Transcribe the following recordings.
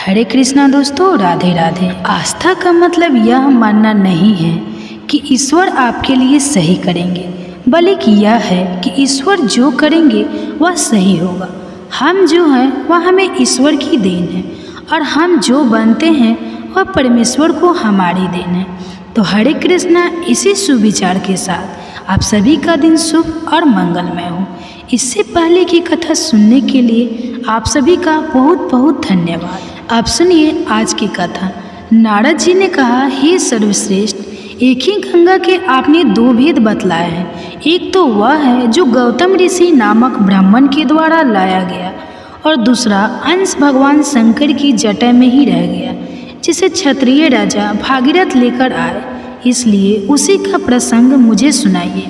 हरे कृष्णा दोस्तों, राधे राधे। आस्था का मतलब यह मानना नहीं है कि ईश्वर आपके लिए सही करेंगे, बल्कि यह है कि ईश्वर जो करेंगे वह सही होगा। हम जो हैं वह हमें ईश्वर की देन है और हम जो बनते हैं वह परमेश्वर को हमारी देन है। तो हरे कृष्णा, इसी सुविचार के साथ आप सभी का दिन शुभ और मंगलमय हो। इससे पहले की कथा सुनने के लिए आप सभी का बहुत बहुत धन्यवाद। आप सुनिए आज की कथा। नारद जी ने कहा, हे सर्वश्रेष्ठ, एक ही गंगा के आपने दो भेद बतलाए हैं। एक तो वह है जो गौतम ऋषि नामक ब्राह्मण के द्वारा लाया गया और दूसरा अंश भगवान शंकर की जटा में ही रह गया, जिसे क्षत्रिय राजा भागीरथ लेकर आए। इसलिए उसी का प्रसंग मुझे सुनाइए।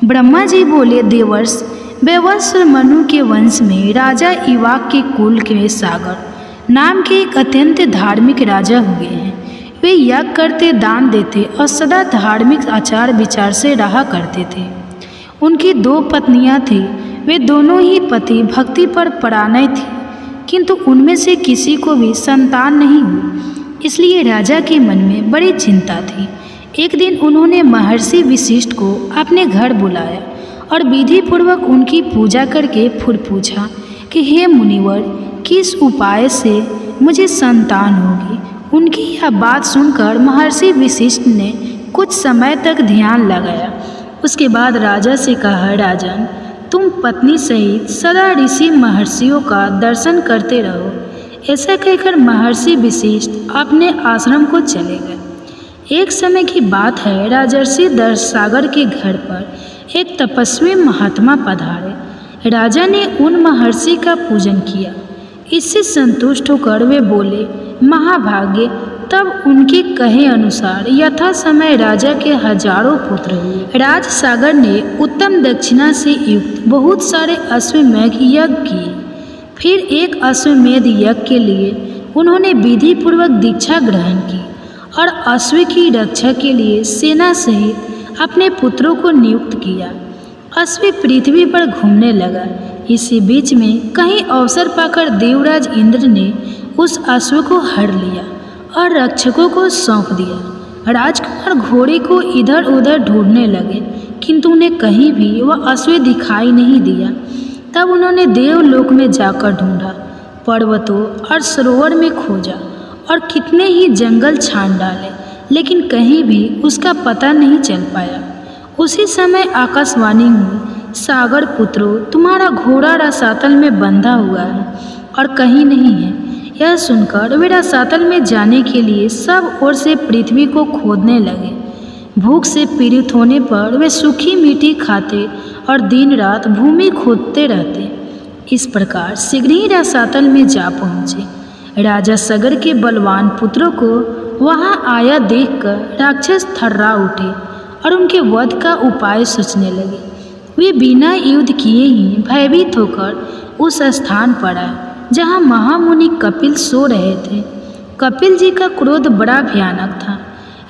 ब्रह्मा जी बोले, देवर्ष, वैवस्व मनु के वंश में राजा इवाक के कुल के सागर नाम के एक अत्यंत धार्मिक राजा हुए हैं। वे यज्ञ करते, दान देते और सदा धार्मिक आचार विचार से रहा करते थे। उनकी दो पत्नियां थीं। वे दोनों ही पति भक्ति पर परायण थी, किंतु उनमें से किसी को भी संतान नहीं हुई। इसलिए राजा के मन में बड़ी चिंता थी। एक दिन उन्होंने महर्षि वशिष्ठ को अपने घर बुलाया और विधि पूर्वक उनकी पूजा करके फिर पूछा कि हे मुनिवर, किस उपाय से मुझे संतान होगी। उनकी यह बात सुनकर महर्षि वशिष्ठ ने कुछ समय तक ध्यान लगाया। उसके बाद राजा से कहा, राजन, तुम पत्नी सहित सदा ऋषि महर्षियों का दर्शन करते रहो। ऐसा कहकर महर्षि वशिष्ठ अपने आश्रम को चले गए। एक समय की बात है, राजर्षि दर्शसागर के घर पर एक तपस्वी महात्मा पधारे। राजा ने उन महर्षि का पूजन किया। इससे संतुष्ट होकर वे बोले, महाभाग्य। तब उनके कहे अनुसार यथा समय राजा के हजारों पुत्र हुए। राजसागर ने उत्तम दक्षिणा से युक्त बहुत सारे अश्वमेध यज्ञ किए। फिर एक अश्वमेध यज्ञ के लिए उन्होंने विधि पूर्वक दीक्षा ग्रहण की और अश्व की रक्षा के लिए सेना सहित अपने पुत्रों को नियुक्त किया। अश्व पृथ्वी पर घूमने लगा। इसी बीच में कहीं अवसर पाकर देवराज इंद्र ने उस अश्व को हर लिया और रक्षकों को सौंप दिया। राजकुमार घोड़े को इधर उधर ढूंढने लगे, किंतु उन्हें कहीं भी वह अश्व दिखाई नहीं दिया। तब उन्होंने देवलोक में जाकर ढूंढा, पर्वतों और सरोवर में खोजा और कितने ही जंगल छान डाले, लेकिन कहीं भी उसका पता नहीं चल पाया। उसी समय आकाशवाणी हुई, सागर पुत्रों, तुम्हारा घोड़ा रसातल में बंधा हुआ है और कहीं नहीं है। यह सुनकर वे रसातल में जाने के लिए सब ओर से पृथ्वी को खोदने लगे। भूख से पीड़ित होने पर वे सूखी मिट्टी खाते और दिन रात भूमि खोदते रहते। इस प्रकार शीघ्र ही रसातल में जा पहुँचे। राजा सगर के बलवान पुत्रों को वहाँ आया देखकर राक्षस थर्रा उठे और उनके वध का उपाय सोचने लगे। वे बिना युद्ध किए ही भयभीत होकर उस स्थान पर आए जहाँ महामुनि कपिल सो रहे थे। कपिल जी का क्रोध बड़ा भयानक था।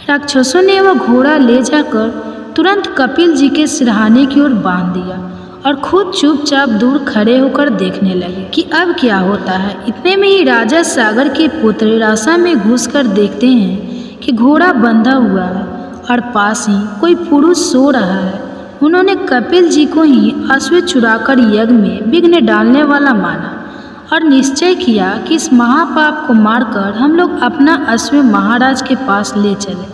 राक्षसों ने वह घोड़ा ले जाकर तुरंत कपिल जी के सिरहाने की ओर बांध दिया और खुद चुपचाप दूर खड़े होकर देखने लगे कि अब क्या होता है। इतने में ही राजा सागर के पुत्र रासा में घुसकर देखते हैं कि घोड़ा बंधा हुआ है और पास ही कोई पुरुष सो रहा है। उन्होंने कपिल जी को ही अश्व चुराकर यज्ञ में विघ्न डालने वाला माना और निश्चय किया कि इस महापाप को मारकर हम लोग अपना अश्व महाराज के पास ले चले।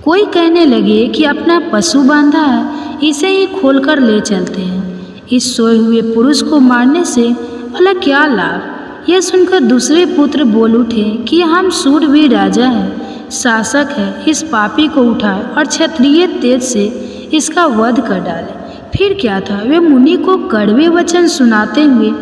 कोई कहने लगे कि अपना पशु बांधा है, इसे ही खोलकर ले चलते हैं। इस सोए हुए पुरुष को मारने से भला क्या लाभ। यह सुनकर दूसरे पुत्र बोल उठे कि हम शूरवीर राजा हैं, शासक है, इस पापी को उठाए और क्षत्रिय तेज से इसका वध कर डाले। फिर क्या था, वे मुनि को कड़वे वचन सुनाते हुए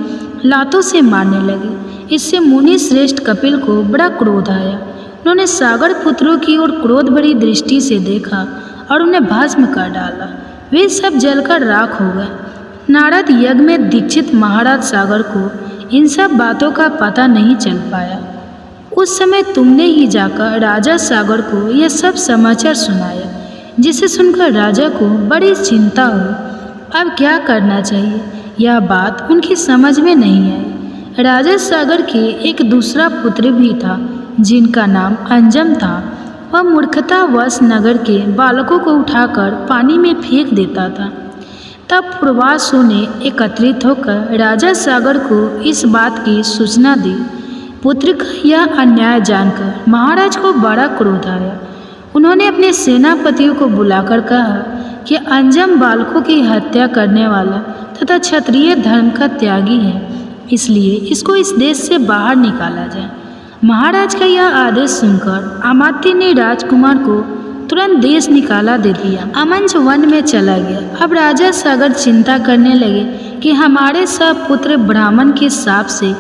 लातों से मारने लगे। इससे मुनि श्रेष्ठ कपिल को बड़ा क्रोध आया। उन्होंने सागर पुत्रों की ओर क्रोध भरी दृष्टि से देखा और उन्हें भस्म कर डाला। वे सब जलकर राख हो गए। नारद यज्ञ में दीक्षित महाराज सागर को इन सब बातों का पता नहीं चल पाया। उस समय तुमने ही जाकर राजा सागर को यह सब समाचार सुनाया, जिसे सुनकर राजा को बड़ी चिंता हुई। अब क्या करना चाहिए, यह बात उनकी समझ में नहीं आई। राजा सागर के एक दूसरा पुत्र भी था जिनका नाम अंजम था। वह मूर्खतावश नगर के बालकों को उठाकर पानी में फेंक देता था। तब पूर्वासों ने एकत्रित होकर राजा सागर को इस बात की सूचना दी। पुत्र का यह अन्याय जानकर महाराज को बड़ा क्रोध आया। उन्होंने अपने सेनापतियों को बुलाकर कहा कि अंजम बालकों की हत्या करने वाला तथा क्षत्रिय धर्म का त्यागी है, इसलिए इसको इस देश से बाहर निकाला जाए। महाराज का यह आदेश सुनकर अमात्य ने राजकुमार को तुरंत देश निकाला दे दिया। अमंच वन में चला गया। अब राजा सागर चिंता करने लगे कि हमारे सब पुत्र ब्राह्मण के शाप से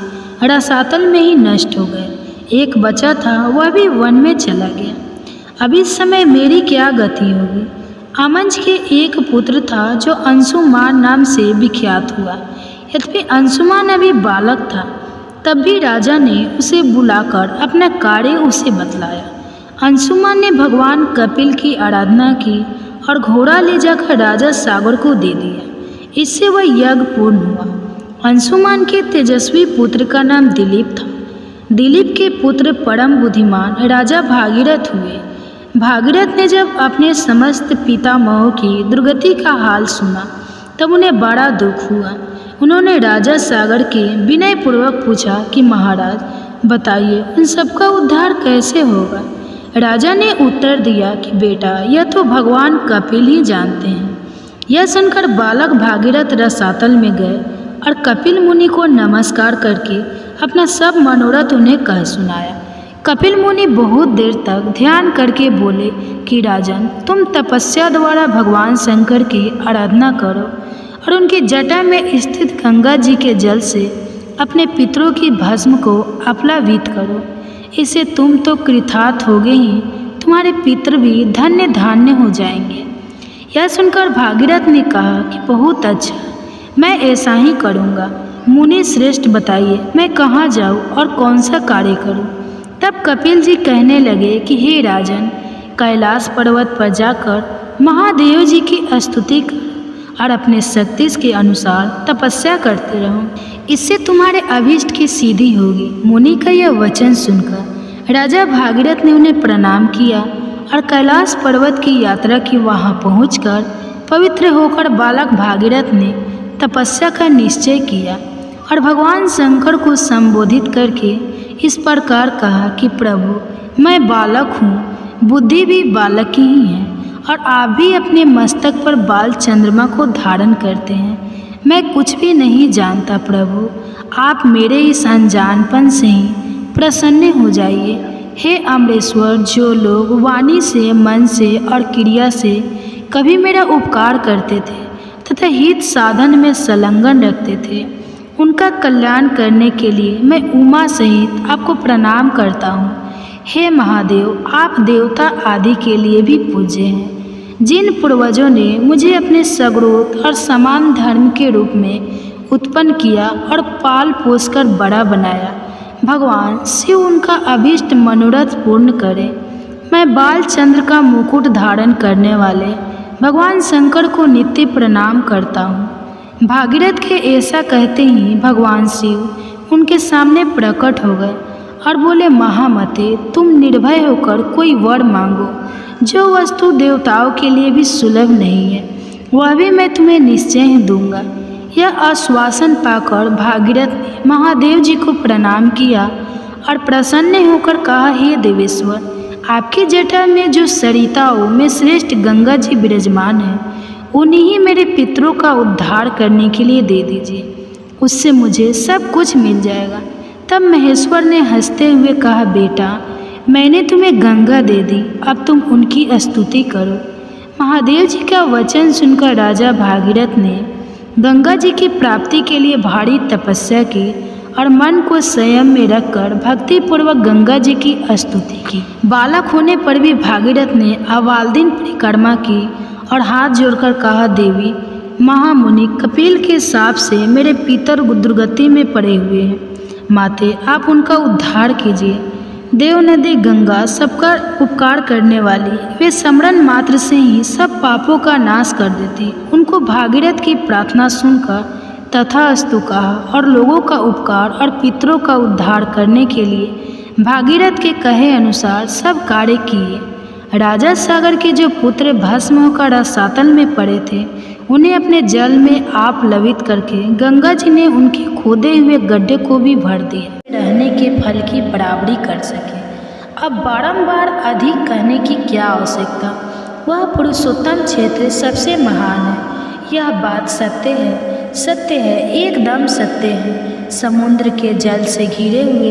रसातल में ही नष्ट हो गए। एक बचा था, वह भी वन में चला गया। अब इस समय मेरी क्या गति होगी। अमंच के एक पुत्र था जो अंशुमान नाम से विख्यात हुआ। यद्यपि अंशुमान अभी बालक था, तब भी राजा ने उसे बुलाकर अपना कार्य उसे बतलाया। अंशुमान ने भगवान कपिल की आराधना की और घोड़ा ले जाकर राजा सागर को दे दिया। इससे वह यज्ञ पूर्ण हुआ। अंशुमान के तेजस्वी पुत्र का नाम दिलीप था। दिलीप के पुत्र परम बुद्धिमान राजा भागीरथ हुए। भागीरथ ने जब अपने समस्त पितामहों की दुर्गति का हाल सुना तब उन्हें बड़ा दुख हुआ। उन्होंने राजा सागर के विनयपूर्वक पूछा कि महाराज बताइए, उन सबका उद्धार कैसे होगा। राजा ने उत्तर दिया कि बेटा, यह तो भगवान कपिल ही जानते हैं। यह सुनकर बालक भागीरथ रसातल में गए और कपिल मुनि को नमस्कार करके अपना सब मनोरथ उन्हें कह सुनाया। कपिल मुनि बहुत देर तक ध्यान करके बोले कि राजन, तुम तपस्या द्वारा भगवान शंकर की आराधना करो और उनकी जटा में स्थित गंगा जी के जल से अपने पितरों की भस्म को अपलावित करो। इससे तुम तो कृतार्थ होगे ही, तुम्हारे पितर भी धन्य धान्य हो जाएंगे। यह सुनकर भागीरथ ने कहा कि बहुत अच्छा, मैं ऐसा ही करूँगा। मुनि श्रेष्ठ, बताइए मैं कहाँ जाऊँ और कौन सा कार्य करूँ। तब कपिल जी कहने लगे कि हे राजन, कैलाश पर्वत पर जाकर महादेव जी की स्तुति कर और अपने शक्ति के अनुसार तपस्या करते रहो। इससे तुम्हारे अभीष्ट की सिद्धि होगी। मुनि का यह वचन सुनकर राजा भागीरथ ने उन्हें प्रणाम किया और कैलाश पर्वत की यात्रा की। वहां पहुंचकर पवित्र होकर बालक भागीरथ ने तपस्या का निश्चय किया और भगवान शंकर को संबोधित करके इस प्रकार कहा कि प्रभु, मैं बालक हूँ, बुद्धि भी बालक की ही है और आप भी अपने मस्तक पर बाल चंद्रमा को धारण करते हैं। मैं कुछ भी नहीं जानता प्रभु, आप मेरे इस अनजानपन से ही प्रसन्न हो जाइए। हे अमरेश्वर, जो लोग वाणी से, मन से और क्रिया से कभी मेरा उपकार करते थे तथा हित साधन में संलग्न रखते थे, उनका कल्याण करने के लिए मैं उमा सहित आपको प्रणाम करता हूँ। हे महादेव, आप देवता आदि के लिए भी पूज्य हैं। जिन पूर्वजों ने मुझे अपने सगरोत और समान धर्म के रूप में उत्पन्न किया और पाल पोस कर बड़ा बनाया, भगवान शिव उनका अभीष्ट मनोरथ पूर्ण करें। मैं बालचंद्र का मुकुट धारण करने वाले भगवान शंकर को नित्य प्रणाम करता हूँ। भागीरथ के ऐसा कहते ही भगवान शिव उनके सामने प्रकट हो गए और बोले, महामते, तुम निर्भय होकर कोई वर मांगो। जो वस्तु देवताओं के लिए भी सुलभ नहीं है, वह भी मैं तुम्हें निश्चय ही दूंगा। यह आश्वासन पाकर भागीरथ ने महादेव जी को प्रणाम किया और प्रसन्न होकर कहा, हे देवेश्वर, आपकी जटा में जो सरिताओं में श्रेष्ठ गंगा जी विराजमान हैं, उन्हीं ही मेरे पितरों का उद्धार करने के लिए दे दीजिए। उससे मुझे सब कुछ मिल जाएगा। तब महेश्वर ने हंसते हुए कहा, बेटा, मैंने तुम्हें गंगा दे दी, अब तुम उनकी स्तुति करो। महादेव जी का वचन सुनकर राजा भागीरथ ने गंगा जी की प्राप्ति के लिए भारी तपस्या की और मन को संयम में रखकर भक्तिपूर्वक गंगा जी की स्तुति की। बालक होने पर भी भागीरथ ने अवाल्दिन परिक्रमा की और हाथ जोड़कर कहा, देवी महामुनि कपिल के शाप से मेरे पितर दुर्गति में पड़े हुए हैं, माते आप उनका उद्धार कीजिए। देव नदी गंगा सबका उपकार करने वाली, वे स्मरण मात्र से ही सब पापों का नाश कर देती। उनको भागीरथ की प्रार्थना सुनकर तथास्तु कहा और लोगों का उपकार और पितरों का उद्धार करने के लिए भागीरथ के कहे अनुसार सब कार्य किए। राजा सागर के जो पुत्र भस्म होकर रसातल में पड़े थे, उन्हें अपने जल में आप लवित करके गंगा जी ने उनके खोदे हुए गड्ढे को भी भर दिया, रहने के फल की बराबरी कर सके। अब बारंबार अधिक कहने की क्या आवश्यकता, वह पुरुषोत्तम क्षेत्र सबसे महान है। यह बात सत्य है, सत्य है, एकदम सत्य है। समुद्र के जल से घिरे हुए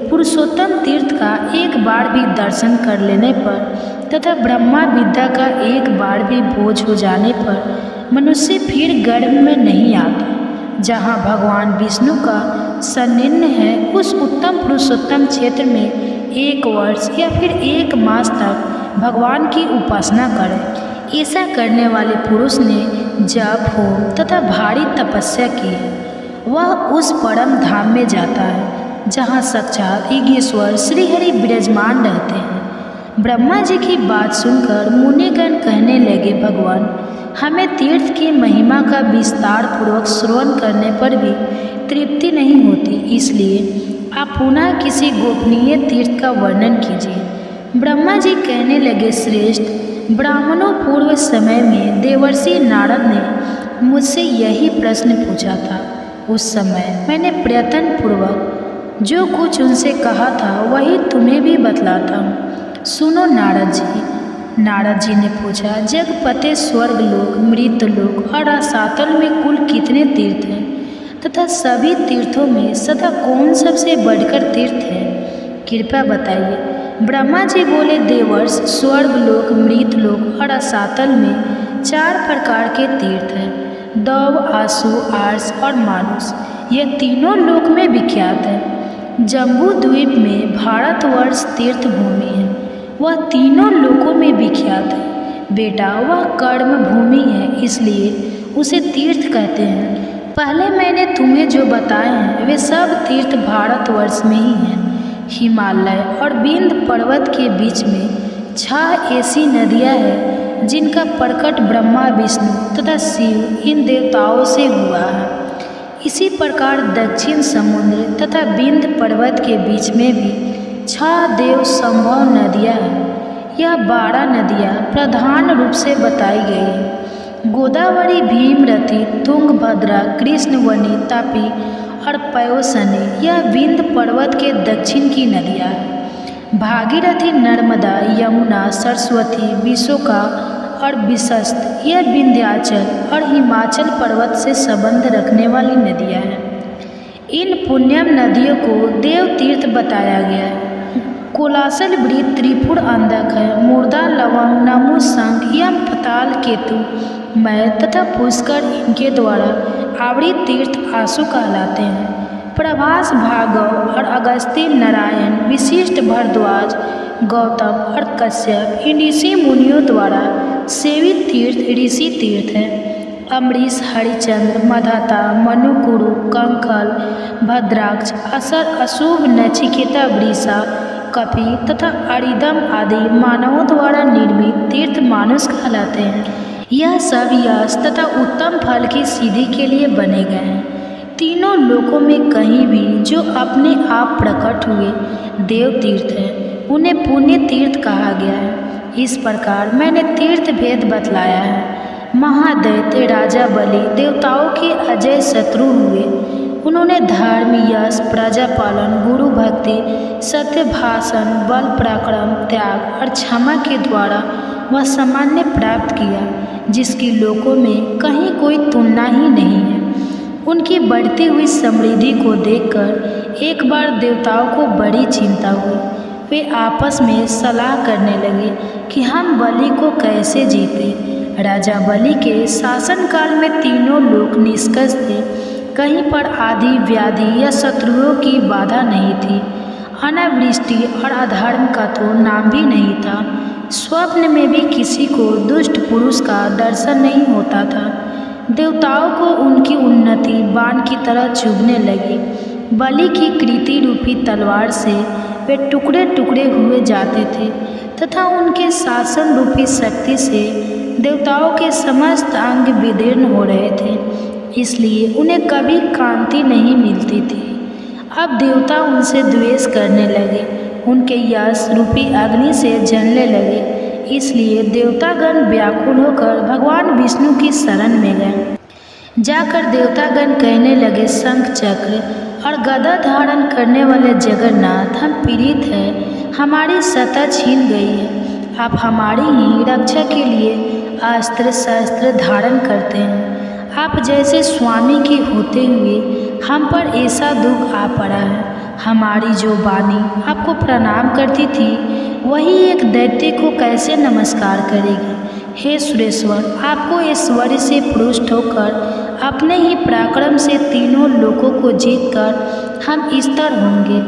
पुरुषोत्तम तीर्थ का एक बार भी दर्शन कर लेने पर तथा ब्रह्मा विद्या का एक बार भी बोझ हो जाने पर मनुष्य फिर गर्भ में नहीं आता। जहाँ भगवान विष्णु का सन्निध है, उस उत्तम पुरुषोत्तम क्षेत्र में 1 वर्ष या फिर 1 मास तक भगवान की उपासना करें। ऐसा करने वाले पुरुष ने जप होम तथा भारी तपस्या की है, वह उस परम धाम में जाता है जहाँ साक्षात ईश्वर श्रीहरि विराजमान रहते हैं। ब्रह्मा जी की बात सुनकर मुनिगण कहने लगे, भगवान, हमें तीर्थ की महिमा का विस्तार पूर्वक श्रवण करने पर भी तृप्ति नहीं होती, इसलिए आप पुनः किसी गोपनीय तीर्थ का वर्णन कीजिए। ब्रह्मा जी कहने लगे, श्रेष्ठ ब्राह्मणों, पूर्व समय में देवर्षि नारद ने मुझसे यही प्रश्न पूछा था। उस समय मैंने प्रयत्न पूर्वक जो कुछ उनसे कहा था वही तुम्हें भी बतलाता हूँ। सुनो नारद जी। नारद जी ने पूछा, जगपते स्वर्गलोक, मृतलोक और रसातल में कुल कितने तीर्थ हैं तथा सभी तीर्थों में सदा कौन सबसे बढ़कर तीर्थ है, कृपया बताइए। ब्रह्मा जी बोले, देवर्ष, स्वर्गलोक, मृतलोक और रसातल में 4 प्रकार के तीर्थ हैं। दव, आसु, आर्स और मानुष, यह तीनों लोक में विख्यात है। जम्बू द्वीप में भारतवर्ष तीर्थ भूमि है, वह तीनों लोकों में विख्यात है। बेटा, वह कर्म भूमि है, इसलिए उसे तीर्थ कहते हैं। पहले मैंने तुम्हें जो बताए हैं वे सब तीर्थ भारतवर्ष में ही हैं। हिमालय और विंध्य पर्वत के बीच में 6 ऐसी नदियां हैं जिनका प्रकट ब्रह्मा, विष्णु तथा शिव इन देवताओं से हुआ है। इसी प्रकार दक्षिण समुद्र तथा विंध्य पर्वत के बीच में भी 6 देव संभव नदियां हैं। यह 12 नदियां प्रधान रूप से बताई गई हैं। गोदावरी, भीमरथी, तुंगभद्रा, कृष्णवनी, तापी और पयोसनी, यह विंध्य पर्वत के दक्षिण की नदियाँ हैं। भागीरथी, नर्मदा, यमुना, सरस्वती, विशोका और विशस्त, यह विंध्याचल और हिमाचल पर्वत से संबंध रखने वाली नदियाँ हैं। इन पुण्यम नदियों को देव तीर्थ बताया गया है। कोलासल वृत्त, त्रिपुर अंधक है, मूर्धा, लवंग, नमु, शंख, यम, पताल, केतु, मय तथा पुष्कर इनके द्वारा आवृत तीर्थ आसु कहलाते हैं। प्रभास, भार्गव और अगस्त्य, नारायण, विशिष्ट, भरद्वाज, गौतम और कश्यप, इन ऋषि मुनियों द्वारा सेवित तीर्थ ऋषि तीर्थ हैं। अमरीश, हरिचंद्र, मधाता, मनुकुरु, कंखल, भद्राक्ष, असर, अशुभ, नचिकेता, वृषा, कपि तथा अरिदम आदि मानवों द्वारा निर्मित तीर्थ मानुष कहलाते हैं। यह सब यश तथा उत्तम फल की सिद्धि के लिए बने गए हैं। तीनों लोकों में कहीं भी जो अपने आप प्रकट हुए देव तीर्थ हैं, उन्हें पुण्य तीर्थ कहा गया है। इस प्रकार मैंने तीर्थ भेद बतलाया है। महादैत्य राजा बलि देवताओं के अजय शत्रु हुए। उन्होंने धर्म, यश, प्रजा पालन, गुरु भक्ति, सत्य भाषण, बल पराक्रम, त्याग और क्षमा के द्वारा वह सामान्य प्राप्त किया, जिसकी लोकों में कहीं कोई तुलना ही नहीं है। उनकी बढ़ती हुई समृद्धि को देखकर एक बार देवताओं को बड़ी चिंता हुई। वे आपस में सलाह करने लगे कि हम बलि को कैसे जीते। राजा बलि के शासनकाल में तीनों लोक निष्कर्ष थे। कहीं पर आदि, व्याधि या शत्रुओं की बाधा नहीं थी। अनावृष्टि और अधर्म का तो नाम भी नहीं था। स्वप्न में भी किसी को दुष्ट पुरुष का दर्शन नहीं होता था। देवताओं को उनकी उन्नति बाण की तरह चुभने लगी। बलि की कृति रूपी तलवार से वे टुकड़े टुकड़े हुए जाते थे तथा उनके शासन रूपी शक्ति से देवताओं के समस्त अंग विदीर्ण हो रहे थे। इसलिए उन्हें कभी कांति नहीं मिलती थी। अब देवता उनसे द्वेष करने लगे, उनके यश रूपी अग्नि से जलने लगे। इसलिए देवतागण व्याकुल होकर भगवान विष्णु की शरण में गए। जाकर देवतागण कहने लगे, शंख चक्र और गदा धारण करने वाले जगन्नाथ, हम पीड़ित हैं, हमारी सत्ता छीन गई है। आप हमारी ही रक्षा के लिए अस्त्र शस्त्र धारण करते हैं। आप जैसे स्वामी के होते हुए हम पर ऐसा दुख आ पड़ा है। हमारी जो वाणी आपको प्रणाम करती थी, वही एक दैत्य को कैसे नमस्कार करेगी। हे सुरेश्वर, आपको ऐश्वर्य से पुष्ट होकर अपने ही पराक्रम से तीनों लोकों को जीतकर हम स्थिर होंगे।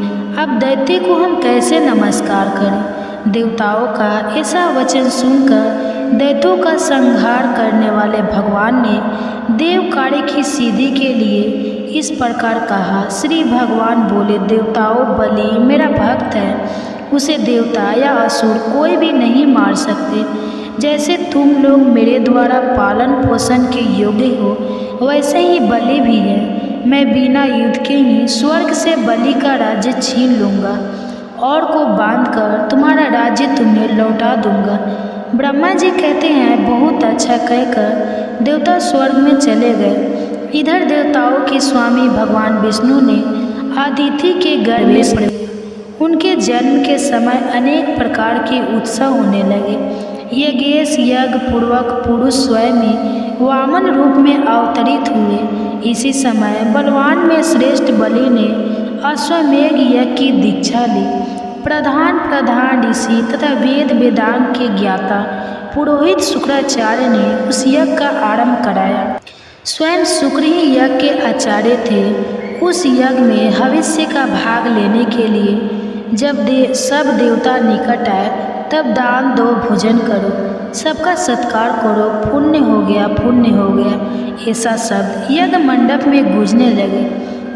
अब दैत्य को हम कैसे नमस्कार करें। देवताओं का ऐसा वचन सुनकर दैत्यों का संहार करने वाले भगवान ने देव कार्य की सिद्धि के लिए इस प्रकार कहा। श्री भगवान बोले, देवताओं, बलि मेरा भक्त है, उसे देवता या असुर कोई भी नहीं मार सकते। जैसे तुम लोग मेरे द्वारा पालन पोषण के योग्य हो, वैसे ही बलि भी है। मैं बिना युद्ध के ही स्वर्ग से बलि का राज्य छीन लूँगा और को बांधकर तुम्हारा राज्य तुम्हें लौटा दूंगा। ब्रह्मा जी कहते हैं, बहुत अच्छा कहकर देवता स्वर्ग में चले गए। इधर देवताओं के स्वामी भगवान विष्णु ने अदिति के गर्भ में पड़े। उनके जन्म के समय अनेक प्रकार के उत्सव होने लगे। यज्ञेश यज्ञ पूर्वक पुरुष स्वयं ही वामन रूप में अवतरित हुए। इसी समय बलवान में श्रेष्ठ बलि ने अश्वमेघ यज्ञ की दीक्षा ली। प्रधान ऋषि तथा वेद वेदांग के ज्ञाता पुरोहित शुक्राचार्य ने उस यज्ञ का आरंभ कराया। स्वयं शुक्र ही यज्ञ के आचार्य थे। उस यज्ञ में भविष्य का भाग लेने के लिए जब सब देवता निकट आए, तब दान दो, भोजन करो, सबका सत्कार करो, पुण्य हो गया, पुण्य हो गया, ऐसा शब्द यज्ञ मंडप में गूंजने लगे।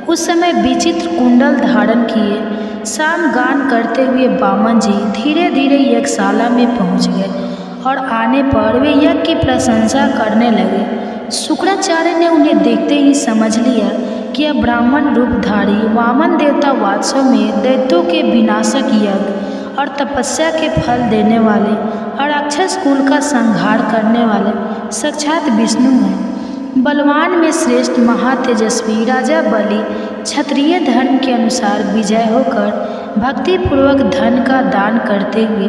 उस समय विचित्र कुंडल धारण किए साम गान करते हुए वामन जी धीरे धीरे यज्ञशाला में पहुंच गए और आने पर वे यज्ञ की प्रशंसा करने लगे। शुक्राचार्य ने उन्हें देखते ही समझ लिया कि यह ब्राह्मण रूपधारी वामन देवता वास्तव में दैत्यों के विनाशक यज्ञ और तपस्या के फल देने वाले और राक्षस कुल का संहार करने वाले साक्षात विष्णु हैं। बलवान में श्रेष्ठ महातेजस्वी राजा बलि क्षत्रिय धर्म के अनुसार विजय होकर भक्तिपूर्वक धन का दान करते हुए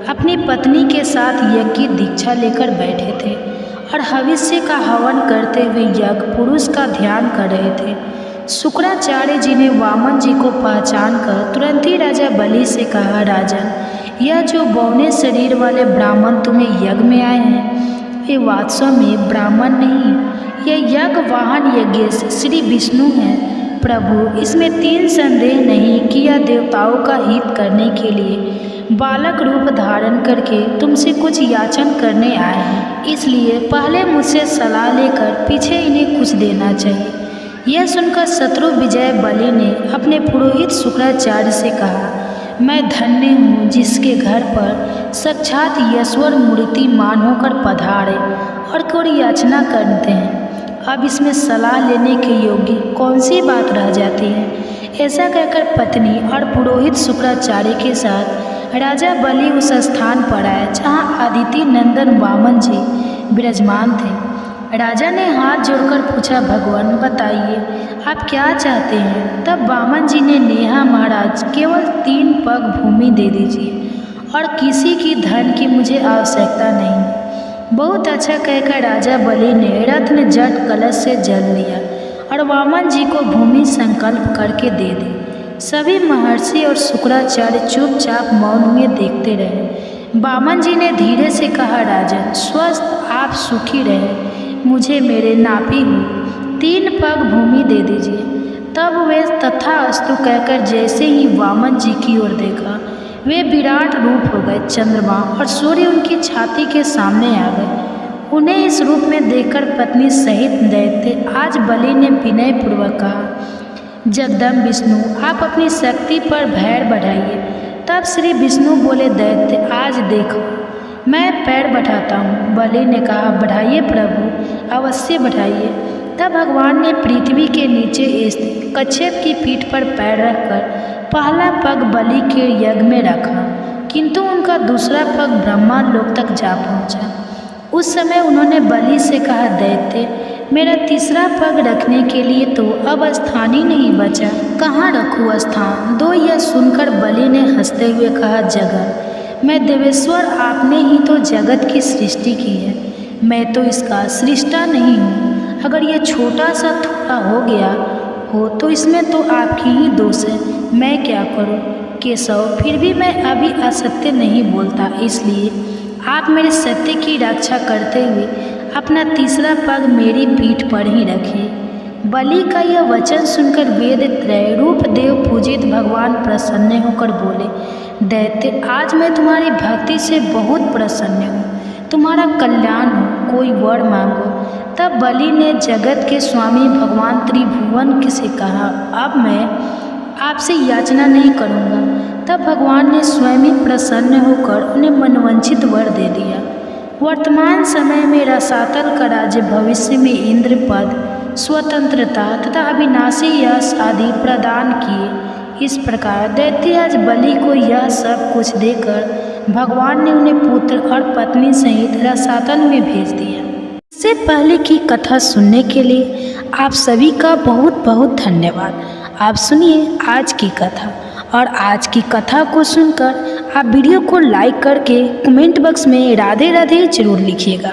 अपनी पत्नी के साथ यज्ञ की दीक्षा लेकर बैठे थे और भविष्य का हवन करते हुए यज्ञ पुरुष का ध्यान कर रहे थे। शुक्राचार्य जी ने वामन जी को पहचान कर तुरंत ही राजा बलि से कहा, राजन, यह जो बौने शरीर वाले ब्राह्मण तुम्हें यज्ञ में आए हैं, वे वास्तव में ब्राह्मण नहीं, यह यज्ञ वाहन यज्ञ श्री विष्णु हैं। प्रभु, इसमें तीन संदेह नहीं कि यह देवताओं का हित करने के लिए बालक रूप धारण करके तुमसे कुछ याचन करने आए हैं। इसलिए पहले मुझसे सलाह लेकर पीछे इन्हें कुछ देना चाहिए। यह सुनकर शत्रु विजय बलि ने अपने पुरोहित शुक्राचार्य से कहा, मैं धन्य हूँ जिसके घर पर साक्षात ईश्वर मूर्तिमान होकर पधारे और कोई याचना करते हैं। अब इसमें सलाह लेने के योग्य कौन सी बात रह जाती है। ऐसा कहकर पत्नी और पुरोहित शुक्राचार्य के साथ राजा बलि उस स्थान पर आए जहाँ अदिति नंदन वामन जी विराजमान थे। राजा ने हाथ जोड़कर पूछा, भगवान बताइए आप क्या चाहते हैं। तब वामन जी ने नेहा, महाराज केवल 3 पग भूमि दे दीजिए और किसी की धन की मुझे आवश्यकता नहीं। बहुत अच्छा कहकर राजा बलि ने रत्न जट कलश से जल लिया और वामन जी को भूमि संकल्प करके दे दी। सभी महर्षि और शुक्राचार्य चुपचाप मौन हुए देखते रहे। वामन जी ने धीरे से कहा, राजन, स्वस्थ आप सुखी रहे, मुझे मेरे नापी हुई 3 पग भूमि दे दीजिए। तब वे तथास्तु कहकर जैसे ही वामन जी की ओर देखा, वे विराट रूप हो गए। चंद्रमा और सूर्य उनकी छाती के सामने आ गए। उन्हें इस रूप में देखकर पत्नी सहित दैत्य आज बलि ने विनय पूर्वक कहा, जगदम्ब विष्णु, आप अपनी शक्ति पर भैर बढ़ाइए। तब श्री विष्णु बोले, दैत्य, आज देखो मैं पैर बढ़ाता हूँ। बलि ने कहा, बढ़ाइए प्रभु, अवश्य बढ़ाइए। तब भगवान ने पृथ्वी के नीचे स्थित कच्छप की पीठ पर पैर रखकर पहला पग बलि के यज्ञ में रखा, किंतु उनका दूसरा पग ब्रह्मा लोक तक जा पहुंचा। उस समय उन्होंने बलि से कहा, दैत्य, मेरा तीसरा पग रखने के लिए तो अब स्थान ही नहीं बचा, कहाँ रखूँ स्थान? दो यह सुनकर बलि ने हंसते हुए कहा, जगत, मैं देवेश्वर, आपने ही तो जगत की सृष्टि की है, मैं तो इसका सृष्टा नहीं हूँ। अगर यह छोटा सा थोड़ा हो गया हो तो इसमें तो आपकी ही दोष है, मैं क्या करूँ? केशव, फिर भी मैं अभी असत्य नहीं बोलता, इसलिए आप मेरे सत्य की रक्षा करते हुए अपना तीसरा पग मेरी पीठ पर ही रखिए। बलि का यह वचन सुनकर वेद त्रय रूप देव पूजित भगवान प्रसन्न होकर बोले, दैत्य, आज मैं तुम्हारी भक्ति से बहुत प्रसन्न हूँ, तुम्हारा कल्याण हो, कोई वर मांगो। तब बलि ने जगत के स्वामी भगवान त्रिभुवन से कहा, अब मैं आपसे याचना नहीं करूँगा। तब भगवान ने स्वयं ही प्रसन्न होकर उन्हें मनवांछित वर दे दिया। वर्तमान समय में रसातल का राज्य, भविष्य में इंद्र पद, स्वतंत्रता तथा अविनाशी यश आदि प्रदान किए। इस प्रकार दैत्याज बलि को यह सब कुछ देकर भगवान ने उन्हें पुत्र और पत्नी सहित रसातल में भेज दिया। इससे पहले की कथा सुनने के लिए आप सभी का बहुत बहुत धन्यवाद। आप सुनिए आज की कथा, और आज की कथा को सुनकर आप वीडियो को लाइक करके कमेंट बॉक्स में राधे राधे जरूर लिखिएगा।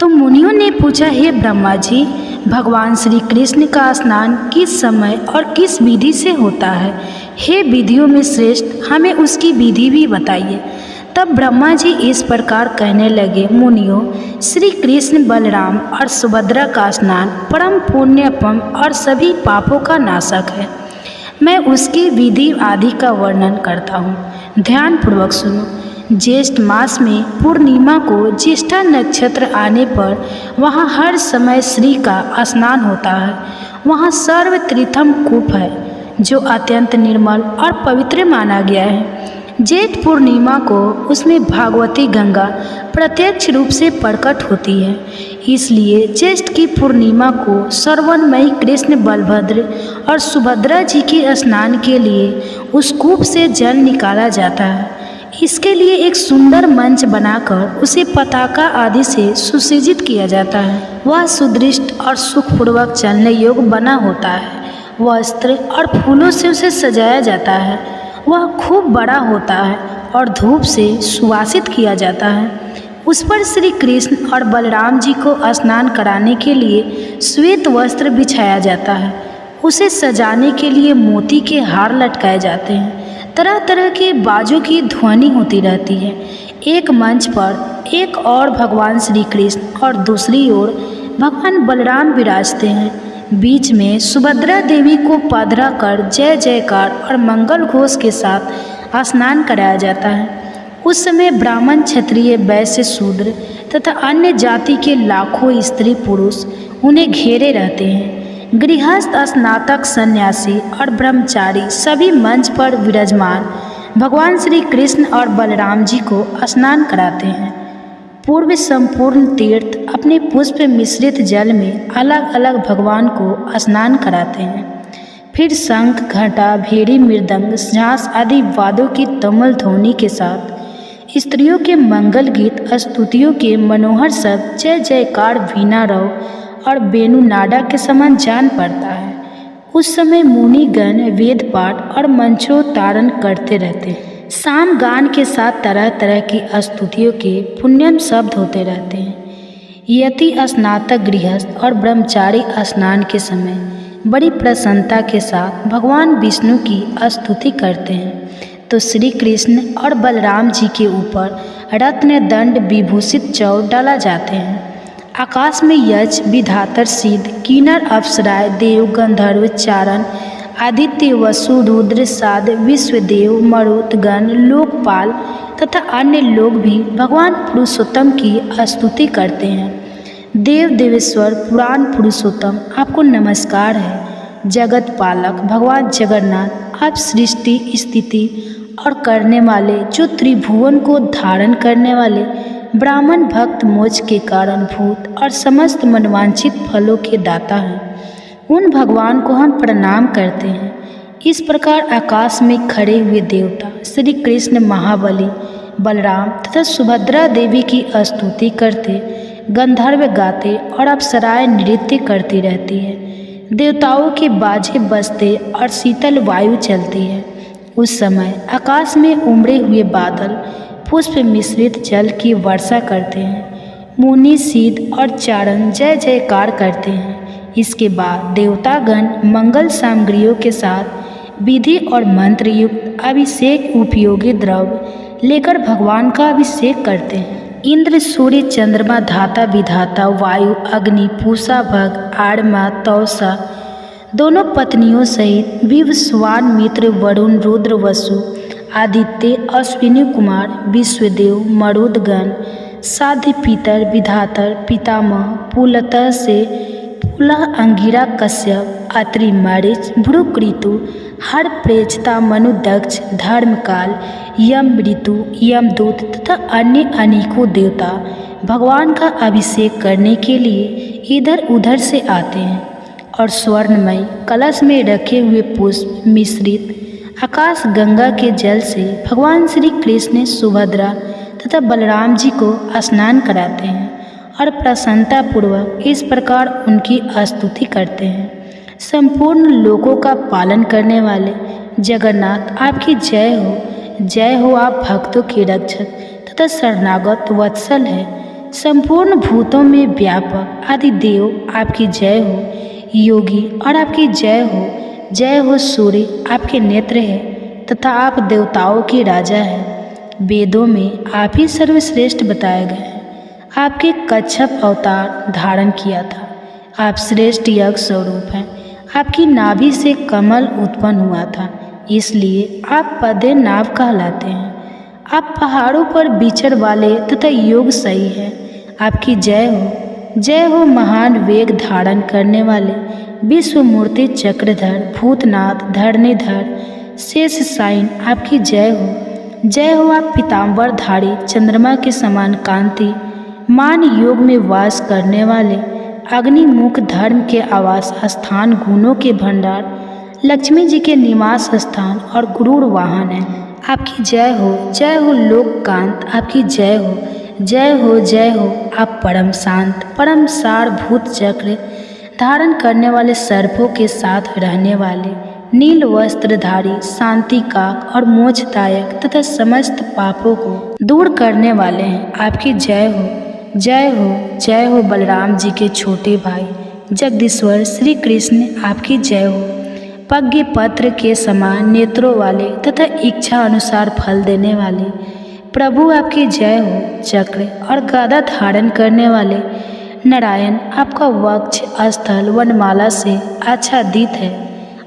तो मुनियों ने पूछा, हे ब्रह्मा जी, भगवान श्री कृष्ण का स्नान किस समय और किस विधि से होता है? हे विधियों में श्रेष्ठ, हमें उसकी विधि भी बताइए। तब ब्रह्मा जी इस प्रकार कहने लगे, मुनियों, श्री कृष्ण, बलराम और सुभद्रा का स्नान परम पुण्यपम और सभी पापों का नाशक है। मैं उसकी विधि आदि का वर्णन करता हूँ, ध्यानपूर्वक सुनो। ज्येष्ठ मास में पूर्णिमा को ज्येष्ठा नक्षत्र आने पर वहाँ हर समय श्री का स्नान होता है। वहाँ सर्वतीर्थम कूप है जो अत्यंत निर्मल और पवित्र माना गया है। जेठ पूर्णिमा को उसमें भागवती गंगा प्रत्यक्ष रूप से प्रकट होती है, इसलिए ज्येष्ठ की पूर्णिमा को श्रवणमयी कृष्ण, बलभद्र और सुभद्रा जी के स्नान के लिए उस कूप से जल निकाला जाता है। इसके लिए एक सुंदर मंच बनाकर उसे पताका आदि से सुसज्जित किया जाता है। वह सुदृष्ट और सुखपूर्वक चलने योग्य बना होता है। वस्त्र और फूलों से उसे सजाया जाता है। वह खूब बड़ा होता है और धूप से सुवासित किया जाता है। उस पर श्री कृष्ण और बलराम जी को स्नान कराने के लिए श्वेत वस्त्र बिछाया जाता है। उसे सजाने के लिए मोती के हार लटकाए जाते हैं। तरह तरह के बाजों की ध्वनि होती रहती है। एक मंच पर एक और भगवान श्री कृष्ण और दूसरी ओर भगवान बलराम विराजते हैं। बीच में सुभद्रा देवी को पधरा कर जय जयकार और मंगल घोष के साथ स्नान कराया जाता है। उस समय ब्राह्मण, क्षत्रिय, वैश्य, शूद्र तथा अन्य जाति के लाखों स्त्री पुरुष उन्हें घेरे रहते हैं। गृहस्थ, स्नातक, सन्यासी और ब्रह्मचारी सभी मंच पर विराजमान भगवान श्री कृष्ण और बलराम जी को स्नान कराते हैं। पूर्व संपूर्ण तीर्थ अपने पुष्प मिश्रित जल में अलग अलग भगवान को स्नान कराते हैं। फिर शंख, घंटा, भेरी, मृदंग, झांस आदि वाद्यों की तमल ध्वनि के साथ स्त्रियों के मंगल गीत, स्तुतियों के मनोहर शब्द, जय जयकार, वीणा रव और वेणु नादा के समान जान पड़ता है। उस समय मुनिगण वेद पाठ और मंत्रोच्चारण करते रहते हैं। साम गान के साथ तरह तरह की स्तुतियों के पुण्यम शब्द होते रहते हैं। यति, स्नातक, गृहस्थ और ब्रह्मचारी स्नान के समय बड़ी प्रसन्नता के साथ भगवान विष्णु की स्तुति करते हैं तो श्री कृष्ण और बलराम जी के ऊपर रत्न दंड विभूषित चौर डाला जाते हैं। आकाश में यक्ष, विधातर, सिद्ध, किन्नर, अप्सराएं, देव, गंधर्व, चारण, आदित्य, वसु, रुद्र, साध, विश्वदेव, मरुत, गण, लोकपाल तथा अन्य लोग भी भगवान पुरुषोत्तम की स्तुति करते हैं। देव देवेश्वर पुराण पुरुषोत्तम, आपको नमस्कार है। जगत पालक भगवान जगन्नाथ, आप सृष्टि, स्थिति और करने वाले, जो त्रिभुवन को धारण करने वाले ब्राह्मण भक्त मोक्ष के कारण भूत और समस्त मनवांछित फलों के दाता हैं। उन भगवान को हम प्रणाम करते हैं। इस प्रकार आकाश में खड़े हुए देवता श्री कृष्ण, महाबली बलराम तथा सुभद्रा देवी की स्तुति करते, गंधर्व गाते और अप्सराएं नृत्य करती रहती है। देवताओं के बाजे बजते और शीतल वायु चलती है। उस समय आकाश में उमड़े हुए बादल पुष्प मिश्रित जल की वर्षा करते हैं। मुनि सिद्ध और चारण जय जयकार करते हैं। इसके बाद देवतागण मंगल सामग्रियों के साथ विधि और मंत्र युक्त अभिषेक उपयोगी द्रव्य लेकर भगवान का अभिषेक करते हैं। इंद्र, सूर्य, चंद्रमा, धाता, विधाता, वायु, अग्नि, पूषा, भग, आड़मा, तौसा दोनों पत्नियों सहित विव, स्वान, मित्र, वरुण, रुद्र, वसु, आदित्य, अश्विनी कुमार, विश्वदेव, मरुदगण, साध्य, पितर, विधातर, पितामह, पुलतः से पुलह, अंगिरा, कश्यप, अत्रि, मरीच, भृगु, ऋतु, हर, प्रेक्षता, मनु, दक्ष, धर्मकाल, यम, ऋतु, यमदूत तथा अन्य अनेकों देवता भगवान का अभिषेक करने के लिए इधर उधर से आते हैं और स्वर्णमय कलश में रखे हुए पुष्प मिश्रित आकाश गंगा के जल से भगवान श्री कृष्ण, सुभद्रा तथा बलराम जी को स्नान कराते हैं और प्रसन्नतापूर्वक इस प्रकार उनकी स्तुति करते हैं। संपूर्ण लोकों का पालन करने वाले जगन्नाथ, आपकी जय हो, जय हो। आप भक्तों के रक्षक तथा शरणागत वत्सल है। संपूर्ण भूतों में व्यापक आदिदेव, आपकी जय हो। योगी और आपकी जय हो, जय हो। सूर्य आपके नेत्र है तथा आप देवताओं के राजा हैं। वेदों में आप ही सर्वश्रेष्ठ बताए गए हैं। आपके कच्छप अवतार धारण किया था। आप श्रेष्ठ यज्ञ स्वरूप हैं। आपकी नाभि से कमल उत्पन्न हुआ था, इसलिए आप पदे नाभ कहलाते हैं। आप पहाड़ों पर विचर वाले तथा योग सही हैं। आपकी जय हो, जय हो। महान वेग धारण करने वाले विश्व मूर्ति चक्रधर, भूतनाथ, धरणीधर, शेष साइन, आपकी जय हो, जय हो। आप पीताम्बरधारी, चंद्रमा के समान कांति, मान योग में वास करने वाले, अग्निमुख, धर्म के आवास स्थान, गुणों के भंडार, लक्ष्मी जी के निवास स्थान और गुरुड़ वाहन है। आपकी जय हो, जय हो। लोककांत, आपकी जय हो, जय हो, जय हो। आप परम शांत, परम सार, भूत चक्र धारण करने वाले, सर्पों के साथ रहने वाले, नील वस्त्रधारी, शांति काक और मोक्षदायक तथा समस्त पापों को दूर करने वाले हैं। आपकी जय हो, जय हो, जय हो। बलराम जी के छोटे भाई जगदीश्वर श्री कृष्ण, आपकी जय हो। पज्ञ पत्र के समान नेत्रों वाले तथा इच्छा अनुसार फल देने वाले प्रभु, आपकी जय हो। चक्र और गदा धारण करने वाले नारायण, आपका वक्ष स्थल वनमाला से आच्छादित है।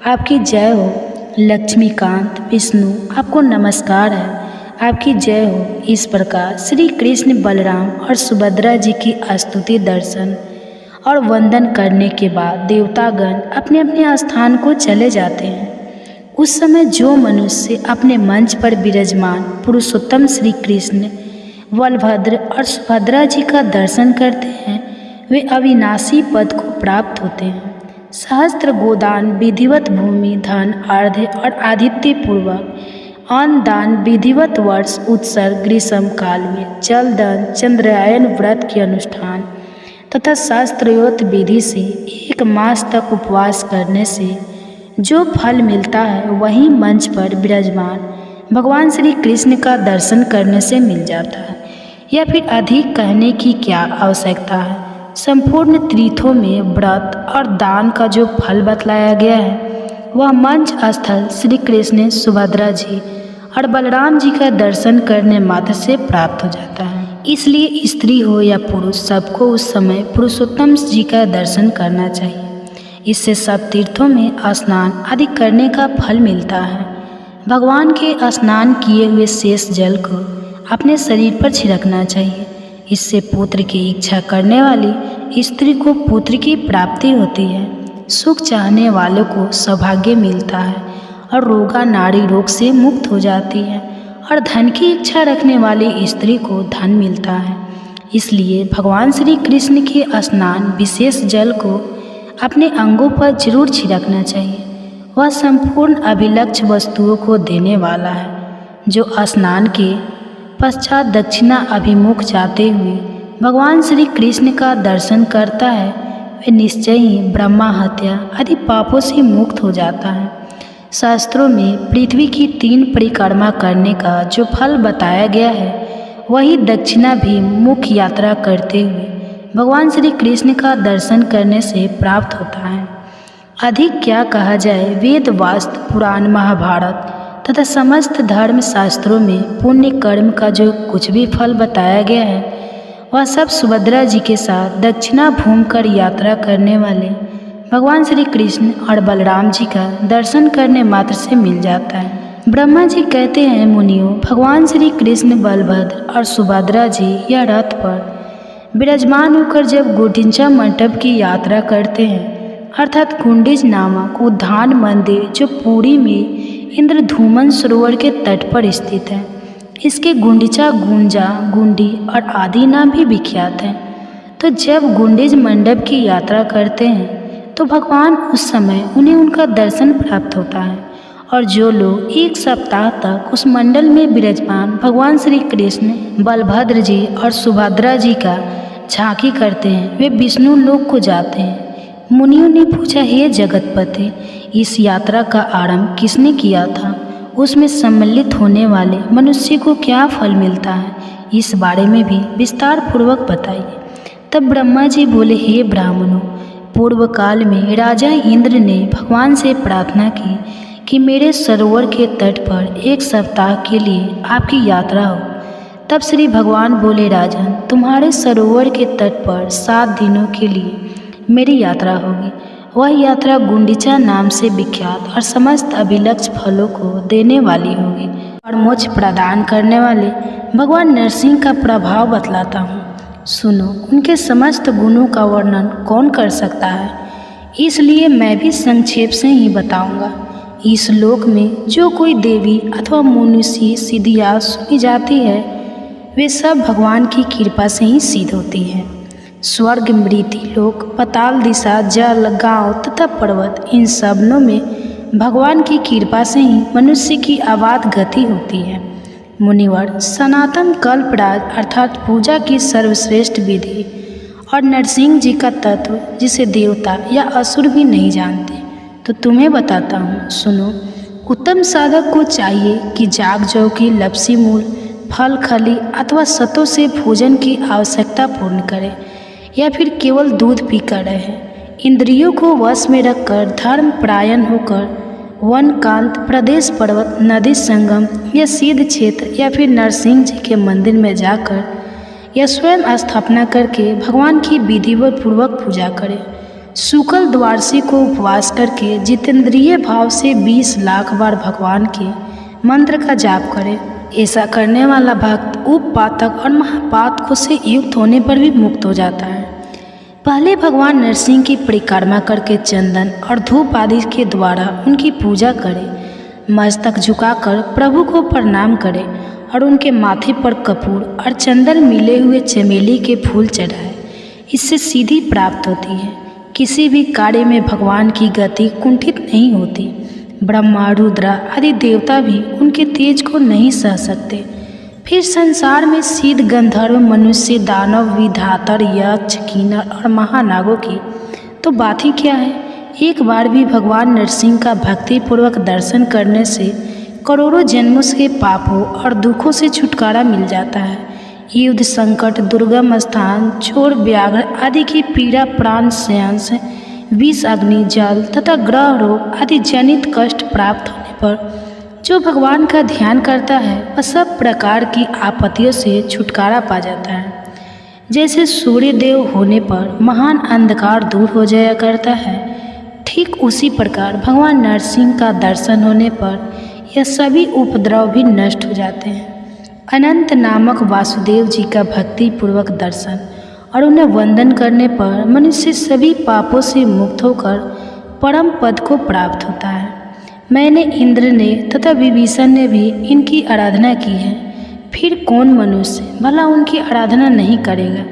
आपकी जय हो। लक्ष्मीकांत विष्णु, आपको नमस्कार है। आपकी जय हो। इस प्रकार श्री कृष्ण, बलराम और सुभद्रा जी की स्तुति, दर्शन और वंदन करने के बाद देवतागण अपने अपने स्थान को चले जाते हैं। उस समय जो मनुष्य अपने मंच पर विराजमान पुरुषोत्तम श्री कृष्ण, बलभद्र और सुभद्रा जी का दर्शन करते हैं, वे अविनाशी पद को प्राप्त होते हैं। सहस्त्र गोदान, विधिवत भूमि, धन, अर्घ्य और आदित्य पूर्वक अन्न दान, विधिवत वर्ष उत्सर्ग, ग्रीष्म काल में जलदान, चंद्रायन व्रत के अनुष्ठान तथा शास्त्रोक्त विधि से 1 मास तक उपवास करने से जो फल मिलता है, वही मंच पर विराजमान भगवान श्री कृष्ण का दर्शन करने से मिल जाता है। या फिर अधिक कहने की क्या आवश्यकता है। संपूर्ण तीर्थों में व्रत और दान का जो फल बतलाया गया है, वह मंच स्थल श्री कृष्ण, सुभद्रा जी और बलराम जी का दर्शन करने मात्र से प्राप्त हो जाता है। इसलिए स्त्री हो या पुरुष, सबको उस समय पुरुषोत्तम जी का दर्शन करना चाहिए। इससे सब तीर्थों में स्नान आदि करने का फल मिलता है। भगवान के स्नान किए हुए शेष जल को अपने शरीर पर छिड़कना चाहिए। इससे पुत्र की इच्छा करने वाली स्त्री को पुत्र की प्राप्ति होती है। सुख चाहने वालों को सौभाग्य मिलता है और रोगा नाड़ी रोग से मुक्त हो जाती है। और धन की इच्छा रखने वाली स्त्री को धन मिलता है। इसलिए भगवान श्री कृष्ण के स्नान विशेष जल को अपने अंगों पर जरूर छिड़कना चाहिए। वह संपूर्ण अभिलक्ष्य वस्तुओं को देने वाला है। जो स्नान के पश्चात दक्षिणा अभिमुख जाते हुए भगवान श्री कृष्ण का दर्शन करता है, वे निश्चय ही ब्रह्मा हत्या आदि पापों से मुक्त हो जाता है। शास्त्रों में पृथ्वी की 3 परिक्रमा करने का जो फल बताया गया है, वही दक्षिणा भी मुख्य यात्रा करते हुए भगवान श्री कृष्ण का दर्शन करने से प्राप्त होता है। अधिक क्या कहा जाए, वेद वास्तु पुराण महाभारत तथा समस्त धर्म शास्त्रों में पुण्य कर्म का जो कुछ भी फल बताया गया है, वह सब सुभद्रा जी के साथ दक्षिणा भूमि कर यात्रा करने वाले भगवान श्री कृष्ण और बलराम जी का दर्शन करने मात्र से मिल जाता है। ब्रह्मा जी कहते हैं, मुनियों, भगवान श्री कृष्ण बलभद्र और सुभद्रा जी यह रथ पर विराजमान होकर जब गुंडिचा मंडप की यात्रा करते हैं, अर्थात गुंडिच नामक उद्यान मंदिर जो पुरी में इंद्रधूमन सरोवर के तट पर स्थित है, इसके गुंडिचा, गुंजा, गुंडी और आदि नाम भी विख्यात हैं। तो जब गुंडिच मंडप की यात्रा करते हैं तो भगवान उस समय उन्हें उनका दर्शन प्राप्त होता है। और जो लोग 1 सप्ताह तक उस मंडल में विराजमान भगवान श्री कृष्ण, बलभद्र जी और सुभद्रा जी का झांकी करते हैं, वे विष्णु लोक को जाते हैं। मुनियों ने पूछा, हे जगतपति, इस यात्रा का आरंभ किसने किया था? उसमें सम्मिलित होने वाले मनुष्य को क्या फल मिलता है? इस बारे में भी विस्तार पूर्वक बताइए। तब ब्रह्मा जी बोले, हे ब्राह्मणों, पूर्व काल में राजा इंद्र ने भगवान से प्रार्थना की कि मेरे सरोवर के तट पर 1 सप्ताह के लिए आपकी यात्रा हो। तब श्री भगवान बोले, राजन, तुम्हारे सरोवर के तट पर 7 दिनों के लिए मेरी यात्रा होगी। वह यात्रा गुंडिचा नाम से विख्यात और समस्त अभिलक्ष्य फलों को देने वाली होगी और मोक्ष प्रदान करने वाले भगवान नरसिंह का प्रभाव बतलाता हूँ। सुनो, उनके समस्त गुणों का वर्णन कौन कर सकता है, इसलिए मैं भी संक्षेप से ही बताऊंगा। इस लोक में जो कोई देवी अथवा मनुष्य सिद्धियाँ सुनी जाती है, वे सब भगवान की कृपा से ही सिद्ध होती हैं। स्वर्ग, मृत्यु लोक, पाताल दिशा, जल, गांव तथा पर्वत, इन सबनों में भगवान की कृपा से ही मनुष्य की अबाध गति होती है। मुनिवर, सनातन कल्पराज अर्थात पूजा की सर्वश्रेष्ठ विधि और नरसिंह जी का तत्व जिसे देवता या असुर भी नहीं जानते, तो तुम्हें बताता हूँ, सुनो। उत्तम साधक को चाहिए कि जाग जौ की लपसी मूल, फल, खली अथवा सतों से भोजन की आवश्यकता पूर्ण करे या फिर केवल दूध पीकर रहे। इंद्रियों को वश में रखकर धर्म परायण होकर वन, कांत प्रदेश, पर्वत, नदी संगम या सिद्ध क्षेत्र या फिर नरसिंह जी के मंदिर में जाकर या स्वयं स्थापना करके भगवान की विधिवत पूर्वक पूजा करे। शुक्ल द्वादशी को उपवास करके जितेंद्रिय भाव से 20 लाख बार भगवान के मंत्र का जाप करे। ऐसा करने वाला भक्त उपपातक और महापातकों से युक्त होने पर भी मुक्त हो जाता है। पहले भगवान नरसिंह की परिक्रमा करके चंदन और धूप आदि के द्वारा उनकी पूजा करें। मस्तक झुकाकर प्रभु को प्रणाम करें और उनके माथे पर कपूर और चंदन मिले हुए चमेली के फूल चढ़ाएं। इससे सीधी प्राप्त होती है। किसी भी कार्य में भगवान की गति कुंठित नहीं होती। ब्रह्मा, रुद्र आदि देवता भी उनके तेज को नहीं सह सकते। फिर संसार में सिद्ध, गंधर्व, मनुष्य, दानव, विधातर, यक्ष, किन्नर और महानागों की तो बात ही क्या है। एक बार भी भगवान नरसिंह का भक्ति पूर्वक दर्शन करने से करोड़ों जन्मों के पापों और दुखों से छुटकारा मिल जाता है। युद्ध, संकट, दुर्गम स्थान, चोर, व्याघ्र आदि की पीड़ा, प्राण संशय, विष, अग्नि, जल तथा ग्रह रोग आदि जनित कष्ट प्राप्त होने पर जो भगवान का ध्यान करता है, वह सब प्रकार की आपत्तियों से छुटकारा पा जाता है। जैसे सूर्य देव होने पर महान अंधकार दूर हो जाया करता है, ठीक उसी प्रकार भगवान नरसिंह का दर्शन होने पर यह सभी उपद्रव भी नष्ट हो जाते हैं। अनंत नामक वासुदेव जी का भक्ति पूर्वक दर्शन और उन्हें वंदन करने पर मनुष्य सभी पापों से मुक्त होकर परम पद को प्राप्त होता है। मैंने, इंद्र ने तथा विभीषण ने भी इनकी आराधना की है। फिर कौन मनुष्य भला उनकी आराधना नहीं करेगा।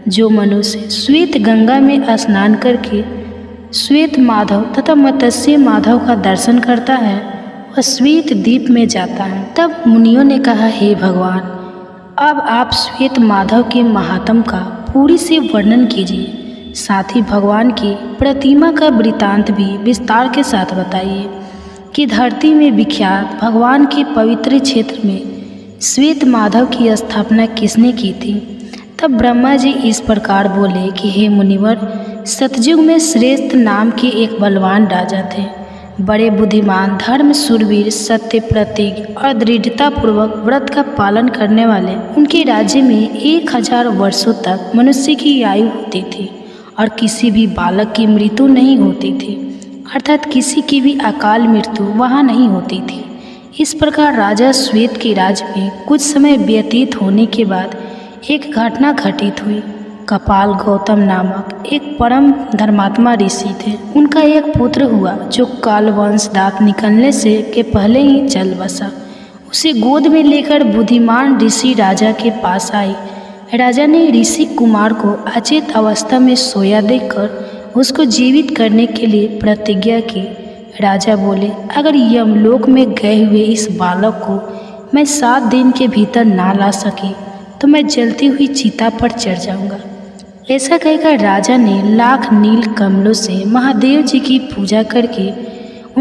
जो मनुष्य श्वेत गंगा में स्नान करके श्वेत माधव तथा मत्स्य माधव का दर्शन करता है वह श्वेत द्वीप में जाता है। तब मुनियों ने कहा, हे भगवान, अब आप श्वेत माधव के महात्म का पूरी से वर्णन कीजिए, साथ ही भगवान की प्रतिमा का वृतांत भी विस्तार के साथ बताइए कि धरती में विख्यात भगवान के पवित्र क्षेत्र में श्वेत माधव की स्थापना किसने की थी। तब ब्रह्मा जी इस प्रकार बोले कि हे मुनिवर, सतयुग में श्रेष्ठ नाम के एक बलवान राजा थे, बड़े बुद्धिमान, धर्म शूरवीर, सत्य प्रतिज्ञ और दृढ़तापूर्वक व्रत का पालन करने वाले। उनके राज्य में 1000 वर्षों तक मनुष्य की आयु होती थी और किसी भी बालक की मृत्यु नहीं होती थी, अर्थात किसी की भी अकाल मृत्यु वहाँ नहीं होती थी। इस प्रकार राजा श्वेत के राज्य में कुछ समय व्यतीत होने के बाद एक घटना घटित हुई। कपाल गौतम नामक एक परम धर्मात्मा ऋषि थे। उनका एक पुत्र हुआ जो कालवंश दांत निकलने से के पहले ही चल बसा। उसे गोद में लेकर बुद्धिमान ऋषि राजा के पास आई। राजा ने ऋषि कुमार को अचेत अवस्था में सोया देखकर उसको जीवित करने के लिए प्रतिज्ञा की। राजा बोले, अगर यमलोक में गए हुए इस बालक को मैं 7 दिन के भीतर ना ला सकी तो मैं जलती हुई चिता पर चढ़ जाऊंगा। ऐसा कहकर राजा ने लाख नील कमलों से महादेव जी की पूजा करके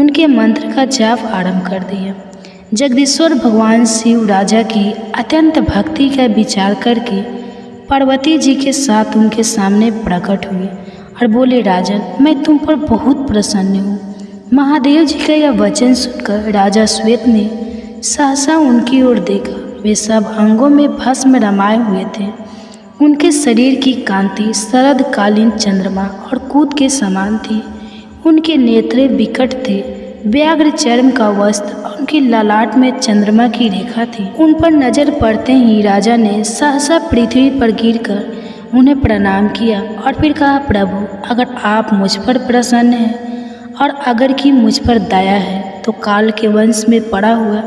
उनके मंत्र का जाप आरंभ कर दिया। जगदीश्वर भगवान शिव राजा की अत्यंत भक्ति का विचार करके पार्वती जी के साथ उनके सामने प्रकट हुए और बोले, राजन, मैं तुम पर बहुत प्रसन्न हूँ। महादेव जी का यह वचन सुनकर राजा श्वेत ने सहसा उनकी ओर देखा। वे सब अंगों में भस्म रमाए हुए थे। उनके शरीर की कांति शरदकालीन चंद्रमा और कूद के समान थी। उनके नेत्र विकट थे, व्याघ्र चर्म का वस्त्र और उनकी ललाट में चंद्रमा की रेखा थी। उन पर नजर पड़ते ही राजा ने सहसा पृथ्वी पर गिरकर उन्हें प्रणाम किया और फिर कहा, प्रभु, अगर आप मुझ पर प्रसन्न हैं और अगर कि मुझ पर दया है तो काल के वंश में पड़ा हुआ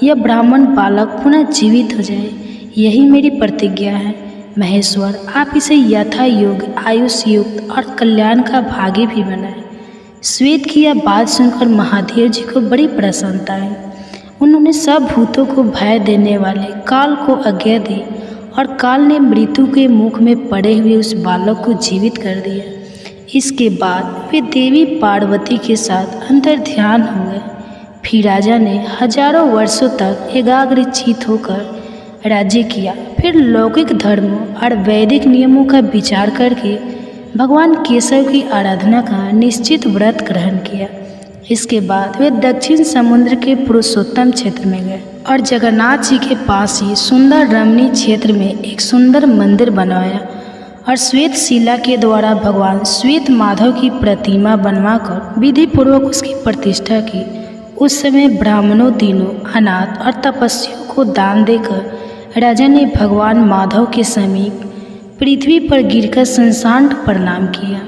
यह ब्राह्मण बालक पुनः जीवित हो जाए, यही मेरी प्रतिज्ञा है। महेश्वर, आप इसे यथा योग्य आयुष युक्त और कल्याण का भागी भी बनाए। श्वेत की यह बात सुनकर महादेव जी को बड़ी प्रसन्नता हुई। उन्होंने सब भूतों को भय देने वाले काल को आज्ञा दी और काल ने मृत्यु के मुख में पड़े हुए उस बालक को जीवित कर दिया। इसके बाद वे देवी पार्वती के साथ अंतर ध्यान हो गए। फिर राजा ने हजारों वर्षों तक एकाग्रचित्त होकर राज्य किया। फिर लौकिक धर्मों और वैदिक नियमों का विचार करके भगवान केशव की आराधना का निश्चित व्रत ग्रहण किया। इसके बाद वे दक्षिण समुद्र के पुरुषोत्तम क्षेत्र में गए और जगन्नाथ जी के पास ही सुंदर रमणीय क्षेत्र में एक सुंदर मंदिर बनवाया और श्वेत शिला के द्वारा भगवान श्वेत माधव की प्रतिमा बनवाकर विधि पूर्वक उसकी प्रतिष्ठा की। उस समय ब्राह्मणों, दीनों, अनाथ और तपस्वियों को दान देकर राजा ने भगवान माधव के समीप पृथ्वी पर गिरकर संसांड प्रणाम किया।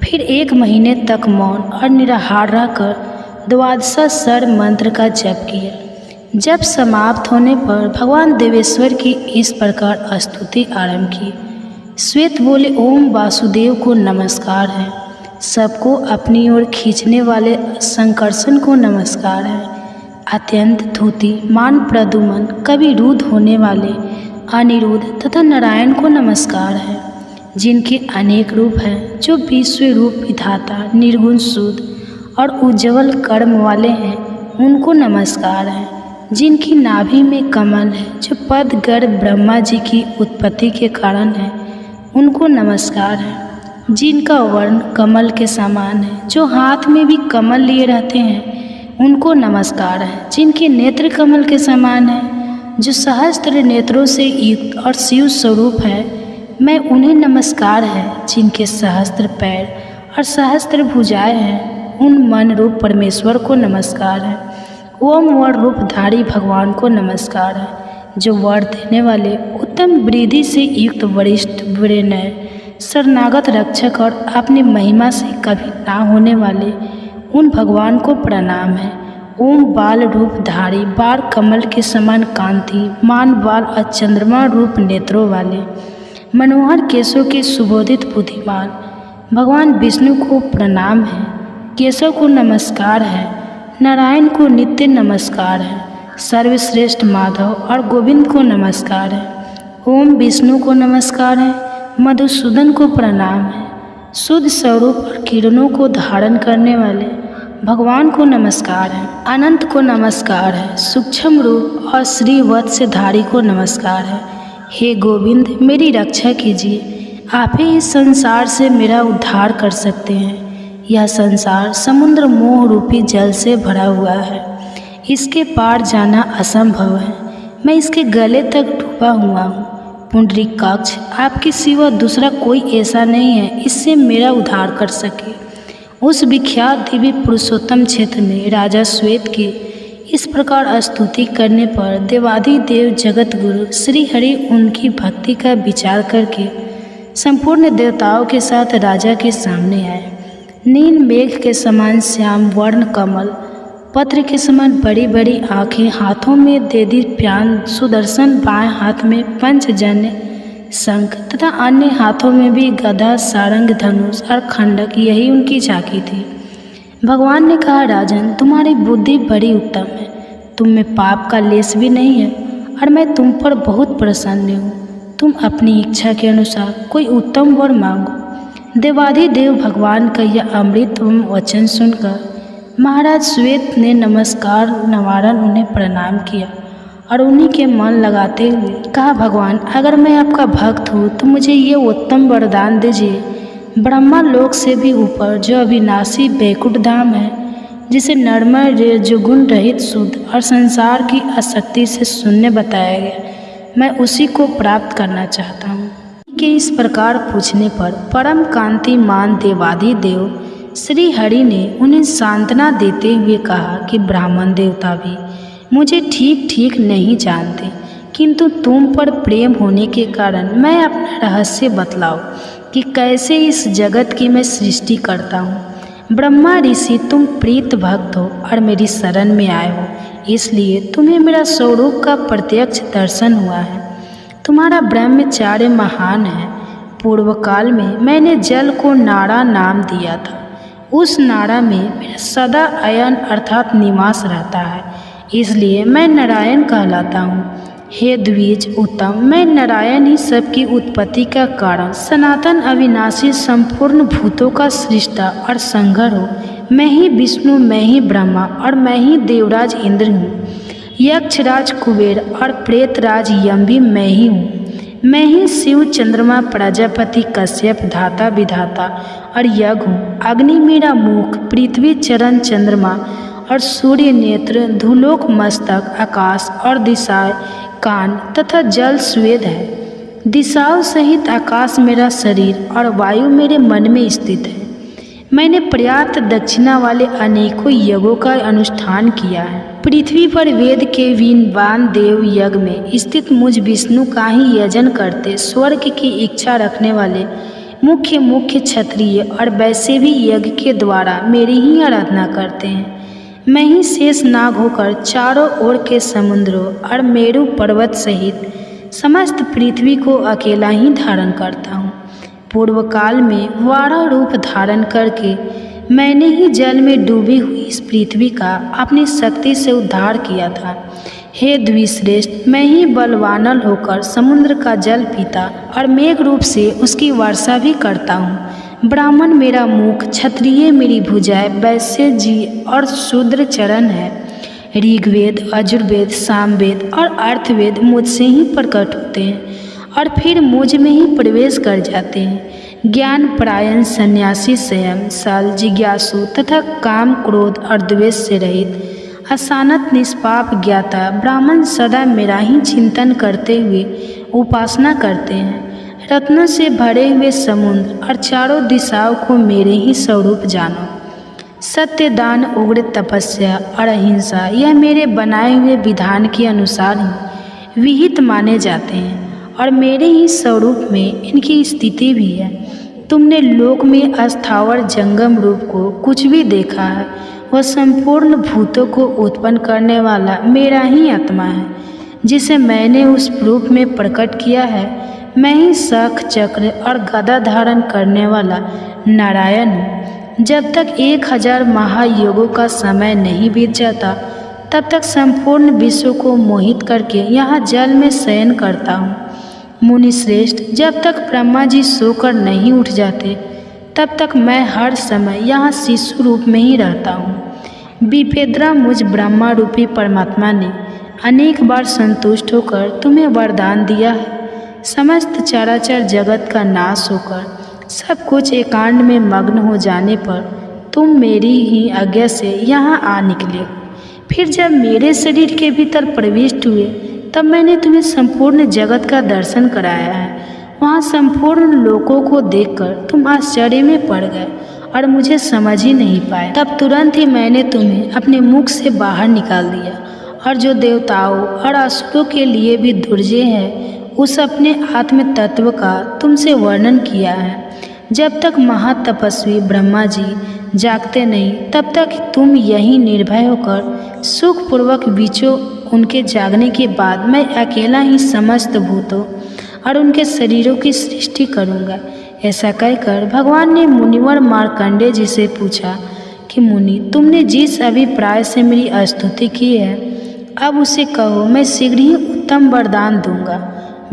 फिर 1 महीने तक मौन और निराहार रहकर द्वादशाक्षर मंत्र का जप किया। जब समाप्त होने पर भगवान देवेश्वर की इस प्रकार स्तुति आरंभ की। श्वेत बोले, ओम वासुदेव को नमस्कार है, सबको अपनी ओर खींचने वाले संकर्षण को नमस्कार है, अत्यंत धूति मान प्रदुमन कभी रुद्ध होने वाले अनिरुद्ध तथा नारायण को नमस्कार है, जिनके अनेक रूप हैं, जो विश्व रूप विधाता निर्गुण शुद्ध और उज्ज्वल कर्म वाले हैं, उनको नमस्कार है, जिनकी नाभि में कमल है, जो पद गर्भ ब्रह्मा जी की उत्पत्ति के कारण है, उनको नमस्कार है, जिनका वर्ण कमल के समान है, जो हाथ में भी कमल लिए रहते हैं, उनको नमस्कार है, जिनके नेत्र कमल के समान है, जो सहस्त्र नेत्रों से युक्त और शिव स्वरूप है, मैं उन्हें नमस्कार है, जिनके सहस्त्र पैर और सहस्त्र भुजाएं हैं, उन मन रूप परमेश्वर को नमस्कार है। ओम वर रूपधारी भगवान को नमस्कार है, जो वर देने वाले उत्तम वृद्धि से युक्त वरिष्ठ विनय शरणागत रक्षक और अपनी महिमा से कभी ना होने वाले उन भगवान को प्रणाम है। ओम बाल रूप धारी, बार कमल के समान कांति, मान बाल और चंद्रमा रूप नेत्रों वाले, मनोहर केशों के सुबोधित बुद्धिमान भगवान विष्णु को प्रणाम है। केशव को नमस्कार है, नारायण को नित्य नमस्कार है, सर्वश्रेष्ठ माधव और गोविंद को नमस्कार है। ओम विष्णु को नमस्कार है, मधुसूदन को प्रणाम है, शुद्ध स्वरूप और किरणों को धारण करने वाले भगवान को नमस्कार है। अनंत को नमस्कार है, सूक्ष्म रूप और श्री वत्सधारी को नमस्कार है। हे गोविंद, मेरी रक्षा कीजिए, आप ही इस संसार से मेरा उद्धार कर सकते हैं। यह संसार समुद्र मोह रूपी जल से भरा हुआ है, इसके पार जाना असंभव है। मैं इसके गले तक डूबा हुआ हूँ। पुंडरीकाक्ष, आपके सिवा दूसरा कोई ऐसा नहीं है इससे मेरा उद्धार कर सके। उस विख्यात दिव्य पुरुषोत्तम क्षेत्र में राजा श्वेत के इस प्रकार स्तुति करने पर देवाधिदेव जगत गुरु श्री हरि उनकी भक्ति का विचार करके संपूर्ण देवताओं के साथ राजा के सामने आए। नील मेघ के समान श्याम वर्ण कमल, पत्र के समान बड़ी बड़ी आँखें, हाथों में देदीप्यान सुदर्शन, बाएं हाथ में पंचजन्य शंख तथा अन्य हाथों में भी गदा, सारंग, धनुष और खंडक, यही उनकी झांकी थी। भगवान ने कहा, राजन, तुम्हारी बुद्धि बड़ी उत्तम है, तुम में पाप का लेस भी नहीं है और मैं तुम पर बहुत प्रसन्न हूँ। तुम अपनी इच्छा के अनुसार कोई उत्तम वर मांगो। देवाधिदेव भगवान का यह अमृतम वचन सुनकर महाराज श्वेत ने नमस्कार निवारण उन्हें प्रणाम किया और उन्हीं के मन लगाते हुए कहा, भगवान, अगर मैं आपका भक्त हूँ तो मुझे ये उत्तम वरदान दीजिए। ब्रह्मा लोक से भी ऊपर जो अविनाशी बैकुंठ धाम है, जिसे नरमय रजोगुण रहित शुद्ध और संसार की आसक्ति से शून्य बताया गया, मैं उसी को प्राप्त करना चाहता हूँ। कि इस प्रकार पूछने पर परम कांतिमान देवाधिदेव श्री हरि ने उन्हें सांत्वना देते हुए कहा कि ब्राह्मण देवता भी मुझे ठीक ठीक नहीं जानते, किंतु तुम पर प्रेम होने के कारण मैं अपना रहस्य बतलाऊं कि कैसे इस जगत की मैं सृष्टि करता हूँ। ब्रह्मा ऋषि, तुम प्रीत भक्त हो और मेरी शरण में आए हो, इसलिए तुम्हें मेरा स्वरूप का प्रत्यक्ष दर्शन हुआ है। तुम्हारा ब्रह्मचार्य महान है। पूर्व काल में मैंने जल को नाड़ा नाम दिया था। उस नाड़ा में मेरा सदा अयन अर्थात निवास रहता है, इसलिए मैं नारायण कहलाता हूँ। हे द्विज उत्तम, मैं नारायण ही सबकी उत्पत्ति का कारण, सनातन अविनाशी संपूर्ण भूतों का सृष्टा और संघर हूँ। मैं ही विष्णु, मैं ही ब्रह्मा और मैं ही देवराज इंद्र हूँ। यक्षराज कुबेर और प्रेतराज यम भी मैं ही हूँ। मैं ही शिव, चंद्रमा, प्रजापति, कश्यप, धाता, विधाता और यज्ञ हूँ। अग्नि मेरा मुख, पृथ्वी चरण चंद्रमा और सूर्य नेत्र, धूलोक मस्तक, आकाश और दिशाएं कान तथा जल स्वेद है। दिशाओं सहित आकाश मेरा शरीर और वायु मेरे मन में स्थित है। मैंने पर्याप्त दक्षिणा वाले अनेकों यज्ञों का अनुष्ठान किया है। पृथ्वी पर वेद के विद्वान देव यज्ञ में स्थित मुझ विष्णु का ही यजन करते स्वर्ग की इच्छा रखने वाले मुख्य क्षत्रिय और वैसे भी यज्ञ के द्वारा मेरी ही आराधना करते हैं। मैं ही शेष नाग होकर चारों ओर के समुद्रों और मेरु पर्वत सहित समस्त पृथ्वी को अकेला ही धारण करता हूँ। पूर्व काल में वारा रूप धारण करके मैंने ही जल में डूबी हुई इस पृथ्वी का अपनी शक्ति से उद्धार किया था। हे द्विश्रेष्ठ, मैं ही बलवानल होकर समुद्र का जल पीता और मेघ रूप से उसकी वर्षा भी करता हूँ। ब्राह्मण मेरा मुख, क्षत्रिय मेरी भुजाएं, वैश्य जी और शूद्र चरण है। ऋग्वेद, यजुर्वेद, सामवेद और अर्थवेद मुझसे ही प्रकट होते हैं और फिर मुझ में ही प्रवेश कर जाते हैं। ज्ञान परायण सन्यासी स्वयं सल, जिज्ञासु तथा काम, क्रोध और द्वेष से रहित अशानत निष्पाप ज्ञाता ब्राह्मण सदा मेरा ही चिंतन करते हुए उपासना करते हैं। रत्नों से भरे हुए समुद्र और चारों दिशाओं को मेरे ही स्वरूप जानो। सत्य, दान, उग्र तपस्या और अहिंसा यह मेरे बनाए हुए विधान के अनुसार ही विहित माने जाते हैं और मेरे ही स्वरूप में इनकी स्थिति भी है। तुमने लोक में अस्थावर जंगम रूप को कुछ भी देखा है, वह संपूर्ण भूतों को उत्पन्न करने वाला मेरा ही आत्मा है, जिसे मैंने उस रूप में प्रकट किया है। मैं ही शंख चक्र और गदा धारण करने वाला नारायण हूँ। जब तक 1000 महायुगों का समय नहीं बीत जाता, तब तक संपूर्ण विश्व को मोहित करके यहाँ जल में शयन करता हूँ। मुनि श्रेष्ठ, जब तक ब्रह्मा जी सोकर नहीं उठ जाते, तब तक मैं हर समय यहाँ शिशु रूप में ही रहता हूँ। विपेद्रा, मुझ ब्रह्मा रूपी परमात्मा ने अनेक बार संतुष्ट होकर तुम्हें वरदान दिया है। समस्त चराचर जगत का नाश होकर सब कुछ एकांत में मग्न हो जाने पर तुम मेरी ही आज्ञा से यहाँ आ निकले। फिर जब मेरे शरीर के भीतर प्रविष्ट हुए, तब मैंने तुम्हें संपूर्ण जगत का दर्शन कराया है। वहाँ संपूर्ण लोकों को देखकर तुम आश्चर्य में पड़ गए और मुझे समझ ही नहीं पाए। तब तुरंत ही मैंने तुम्हें अपने मुख से बाहर निकाल दिया और जो देवताओं और असुरों के लिए भी दुर्जय है, उस अपने आत्म तत्व का तुमसे वर्णन किया है। जब तक महातपस्वी ब्रह्मा जी जागते नहीं, तब तक तुम यहीं निर्भय होकर सुखपूर्वक बीचो। उनके जागने के बाद मैं अकेला ही समस्त भूतों और उनके शरीरों की सृष्टि करूँगा। ऐसा कहकर भगवान ने मुनिवर मार्कंडेय जी से पूछा कि मुनि, तुमने जिस अभिप्राय से मेरी स्तुति की है, अब उसे कहो, मैं शीघ्र ही उत्तम वरदान दूंगा।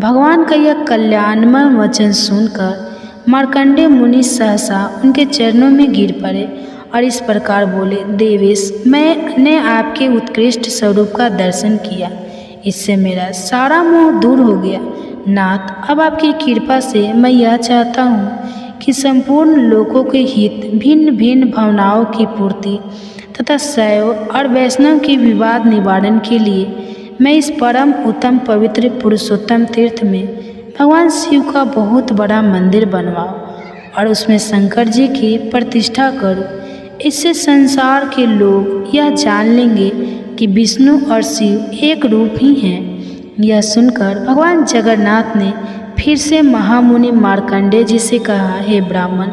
भगवान का यह कल्याणमय वचन सुनकर मार्कंडेय मुनि सहसा उनके चरणों में गिर पड़े और इस प्रकार बोले, देवेश, मैंने आपके उत्कृष्ट स्वरूप का दर्शन किया, इससे मेरा सारा मोह दूर हो गया। नाथ, अब आपकी कृपा से मैं यह चाहता हूँ कि संपूर्ण लोकों के हित, भिन्न भिन्न भावनाओं की पूर्ति तथा शैव और वैष्णव के विवाद निवारण के लिए मैं इस परम उत्तम पवित्र पुरुषोत्तम तीर्थ में भगवान शिव का बहुत बड़ा मंदिर बनवाऊं और उसमें शंकर जी की प्रतिष्ठा करूं। इससे संसार के लोग यह जान लेंगे कि विष्णु और शिव एक रूप ही हैं। यह सुनकर भगवान जगन्नाथ ने फिर से महामुनि मार्कंडेय जी से कहा, हे ब्राह्मण,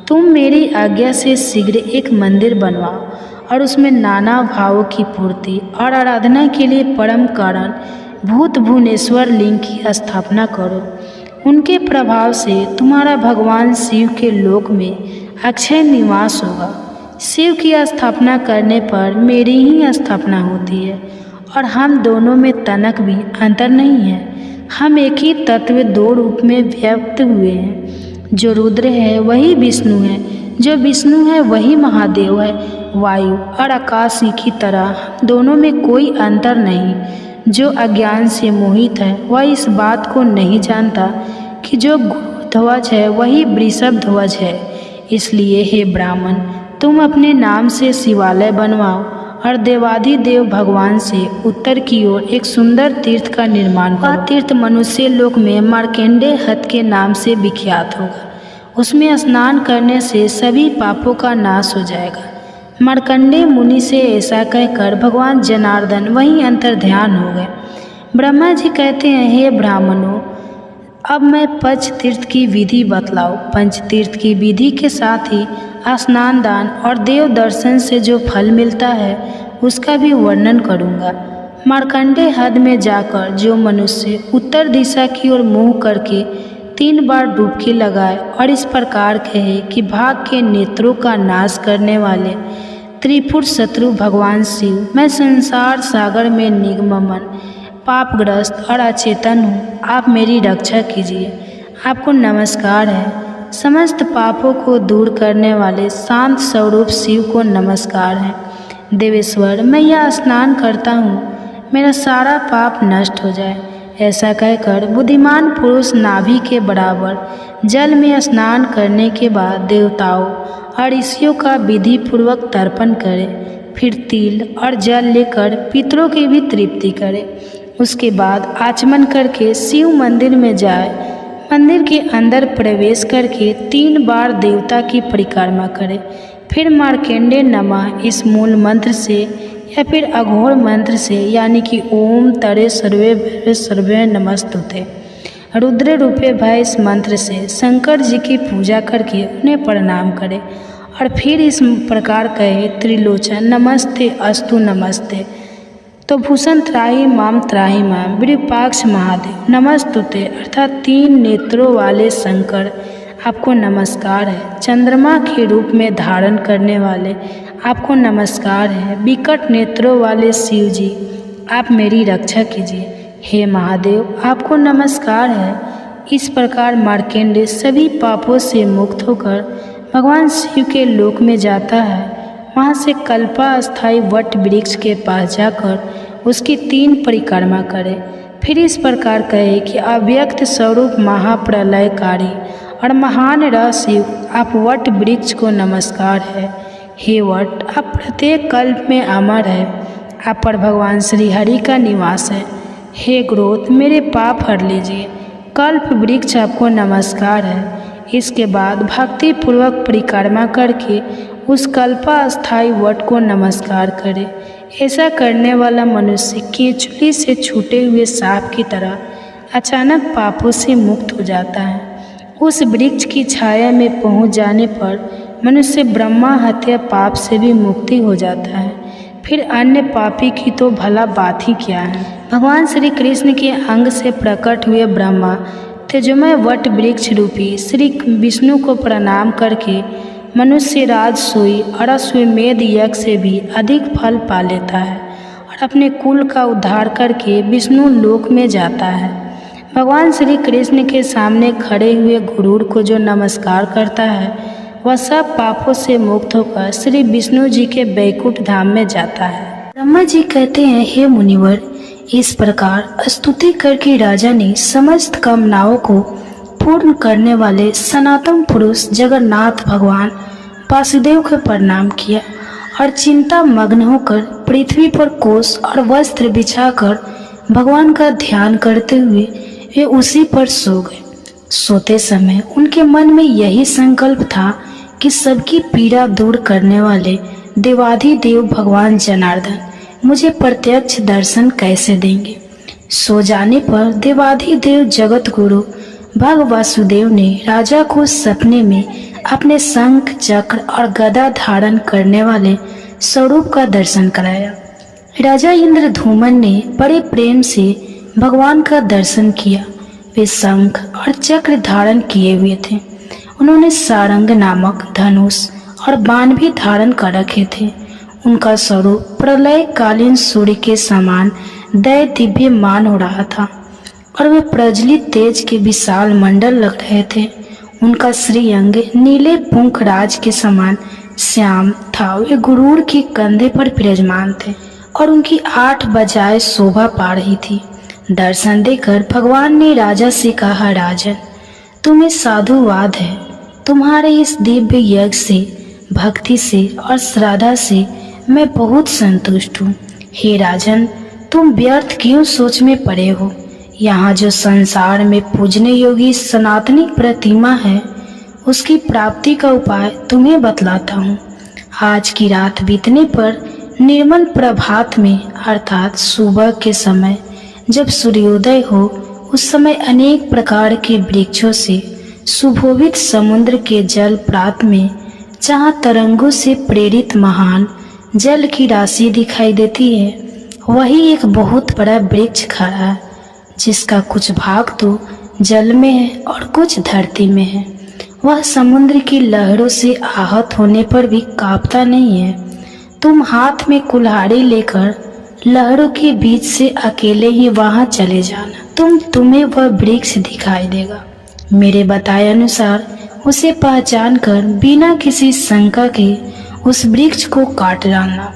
तुम मेरी आज्ञा से शीघ्र एक मंदिर बनवाओ और उसमें नाना भावों की पूर्ति और आराधना के लिए परम कारण भूत भुवनेश्वर लिंग की स्थापना करो। उनके प्रभाव से तुम्हारा भगवान शिव के लोक में अक्षय निवास होगा। शिव की स्थापना करने पर मेरी ही स्थापना होती है और हम दोनों में तनक भी अंतर नहीं है। हम एक ही तत्व दो रूप में व्यक्त हुए हैं। जो रुद्र है वही विष्णु है, जो विष्णु है वही महादेव है। वायु और आकाश की तरह दोनों में कोई अंतर नहीं। जो अज्ञान से मोहित है वह इस बात को नहीं जानता कि जो ध्वज है वही वृषभ ध्वज है। इसलिए हे ब्राह्मण, तुम अपने नाम से शिवालय बनवाओ और देवाधिदेव भगवान से उत्तर की ओर एक सुंदर तीर्थ का निर्माण करो। वह तीर्थ मनुष्य लोक में मार्कंडेय हत के नाम से विख्यात होगा। उसमें स्नान करने से सभी पापों का नाश हो जाएगा। मार्कंडेय मुनि से ऐसा कहकर भगवान जनार्दन वहीं अंतर्ध्यान हो गए। ब्रह्मा जी कहते हैं, हे ब्राह्मणों, अब मैं पंच तीर्थ की विधि बतलाओ। पंच तीर्थ की विधि के साथ ही स्नान, दान और देव दर्शन से जो फल मिलता है उसका भी वर्णन करूँगा। मार्कंडेय हद में जाकर जो मनुष्य उत्तर दिशा की ओर मुँह करके 3 बार डुबकी लगाए और इस प्रकार कहे कि भाग के नेत्रों का नाश करने वाले त्रिपुर शत्रु भगवान शिव, मैं संसार सागर में निगमन पापग्रस्त और अचेतन हूँ, आप मेरी रक्षा कीजिए। आपको नमस्कार है। समस्त पापों को दूर करने वाले शांत स्वरूप शिव को नमस्कार है। देवेश्वर, मैं यह स्नान करता हूँ, मेरा सारा पाप नष्ट हो जाए। ऐसा कहकर बुद्धिमान पुरुष नाभि के बराबर जल में स्नान करने के बाद देवताओं और ऋषियों का विधि पूर्वक तर्पण करे। फिर तिल और जल लेकर पितरों की भी तृप्ति करे। उसके बाद आचमन करके शिव मंदिर में जाए। मंदिर के अंदर प्रवेश करके 3 बार देवता की परिक्रमा करे। फिर मार्कंडेय नमः इस मूल मंत्र से या फिर अघोर मंत्र से, यानी कि ओम तरे सर्वे सर्वे नमस्तुते रुद्र रूपे भय इस मंत्र से शंकर जी की पूजा करके उन्हें प्रणाम करे और फिर इस प्रकार कहे, त्रिलोचन नमस्ते अस्तु नमस्ते। तो भूषण त्राही माम विरूपाक्ष महादेव नमस्तुते, अर्थात 3 नेत्रों वाले शंकर आपको नमस्कार है। चंद्रमा के रूप में धारण करने वाले आपको नमस्कार है। विकट नेत्रों वाले शिव जी आप मेरी रक्षा कीजिए। हे महादेव आपको नमस्कार है। इस प्रकार मार्कंडेय सभी पापों से मुक्त होकर भगवान शिव के लोक में जाता है। वहाँ से कल्पास्थायी वट वृक्ष के पास जाकर उसकी 3 परिक्रमा करे। फिर इस प्रकार कहे कि अव्यक्त स्वरूप महाप्रलयकारी और महान रह शिव आप वट वृक्ष को नमस्कार है। हे वट आप प्रत्येक कल्प में अमर है, आप पर भगवान श्री हरि का निवास है। हे ग्रोथ मेरे पाप हर लीजिए। कल्प वृक्ष आपको नमस्कार है। इसके बाद भक्ति पूर्वक परिक्रमा करके उस कल्पास्थायी वट को नमस्कार करे। ऐसा करने वाला मनुष्य केचुली से छूटे हुए सांप की तरह अचानक पापों से मुक्त हो जाता है। उस वृक्ष की छाया में पहुंच जाने पर मनुष्य ब्रह्मा हत्या पाप से भी मुक्ति हो जाता है। फिर अन्य पापी की तो भला बात ही क्या है। भगवान श्री कृष्ण के अंग से प्रकट हुए ब्रह्मा तेजोमय वट वृक्ष रूपी श्री विष्णु को प्रणाम करके मनुष्य राजसूय और अश्वमेध यज्ञ से भी अधिक फल पा लेता है और अपने कुल का उद्धार करके विष्णु लोक में जाता है। भगवान श्री कृष्ण के सामने खड़े हुए गुरूर को जो नमस्कार करता है वह सब पापों से मुक्त होकर श्री विष्णु जी के बैकुंठ धाम में जाता है। ब्रह्मा जी कहते हैं, हे मुनिवर, इस प्रकार स्तुति करके राजा ने समस्त कामनाओं को पूर्ण करने वाले सनातन पुरुष जगन्नाथ भगवान वासुदेव को प्रणाम किया और चिंता मग्न होकर पृथ्वी पर कोष और वस्त्र बिछाकर भगवान का ध्यान करते हुए वे उसी पर सो गए। सोते समय उनके मन में यही संकल्प था कि सबकी पीड़ा दूर करने वाले देवाधिदेव भगवान जनार्दन मुझे प्रत्यक्ष दर्शन कैसे देंगे। सो जाने पर देवाधिदेव जगत गुरु भग वासुदेव ने राजा को सपने में अपने शंख चक्र और गदा धारण करने वाले स्वरूप का दर्शन कराया। राजा इंद्रधूमन ने बड़े प्रेम से भगवान का दर्शन किया। वे शंख और चक्र धारण किए हुए थे। उन्होंने सारंग नामक धनुष और बाण भी धारण कर रखे थे। उनका स्वरूप प्रलय कालीन सूर्य के समान दय दिव्य मान हो रहा था और वे प्रज्वलित तेज के विशाल मंडल लग रहे थे। उनका श्रीअंग नीले पुंख राज के समान श्याम था। वे गुरूर के कंधे पर विराजमान थे और उनकी 8 बजाय शोभा पा रही थी। दर्शन देकर भगवान ने राजा से कहा, राजन तुम्हें साधुवाद है। तुम्हारे इस दिव्य यज्ञ से, भक्ति से और श्रद्धा से मैं बहुत संतुष्ट हूँ। हे राजन, तुम व्यर्थ क्यों सोच में पड़े हो। यहाँ जो संसार में पूजने योगी सनातनी प्रतिमा है उसकी प्राप्ति का उपाय तुम्हें बतलाता हूँ। आज की रात बीतने पर निर्मल प्रभात में अर्थात सुबह के समय जब सूर्योदय हो उस समय अनेक प्रकार के वृक्षों से सुशोभित समुद्र के जल प्रात में जहाँ तरंगों से प्रेरित महान जल की राशि दिखाई देती है वही एक बहुत बड़ा वृक्ष खड़ा है जिसका कुछ भाग तो जल में है और कुछ धरती में है। वह समुद्र की लहरों से आहत होने पर भी कांपता नहीं है। तुम हाथ में कुल्हाड़ी लेकर लहरों के बीच से अकेले ही वहां चले जाना। तुम्हें वह वृक्ष दिखाई देगा। मेरे बताए अनुसार उसे पहचान कर बिना किसी शंका के उस वृक्ष को काट डालना।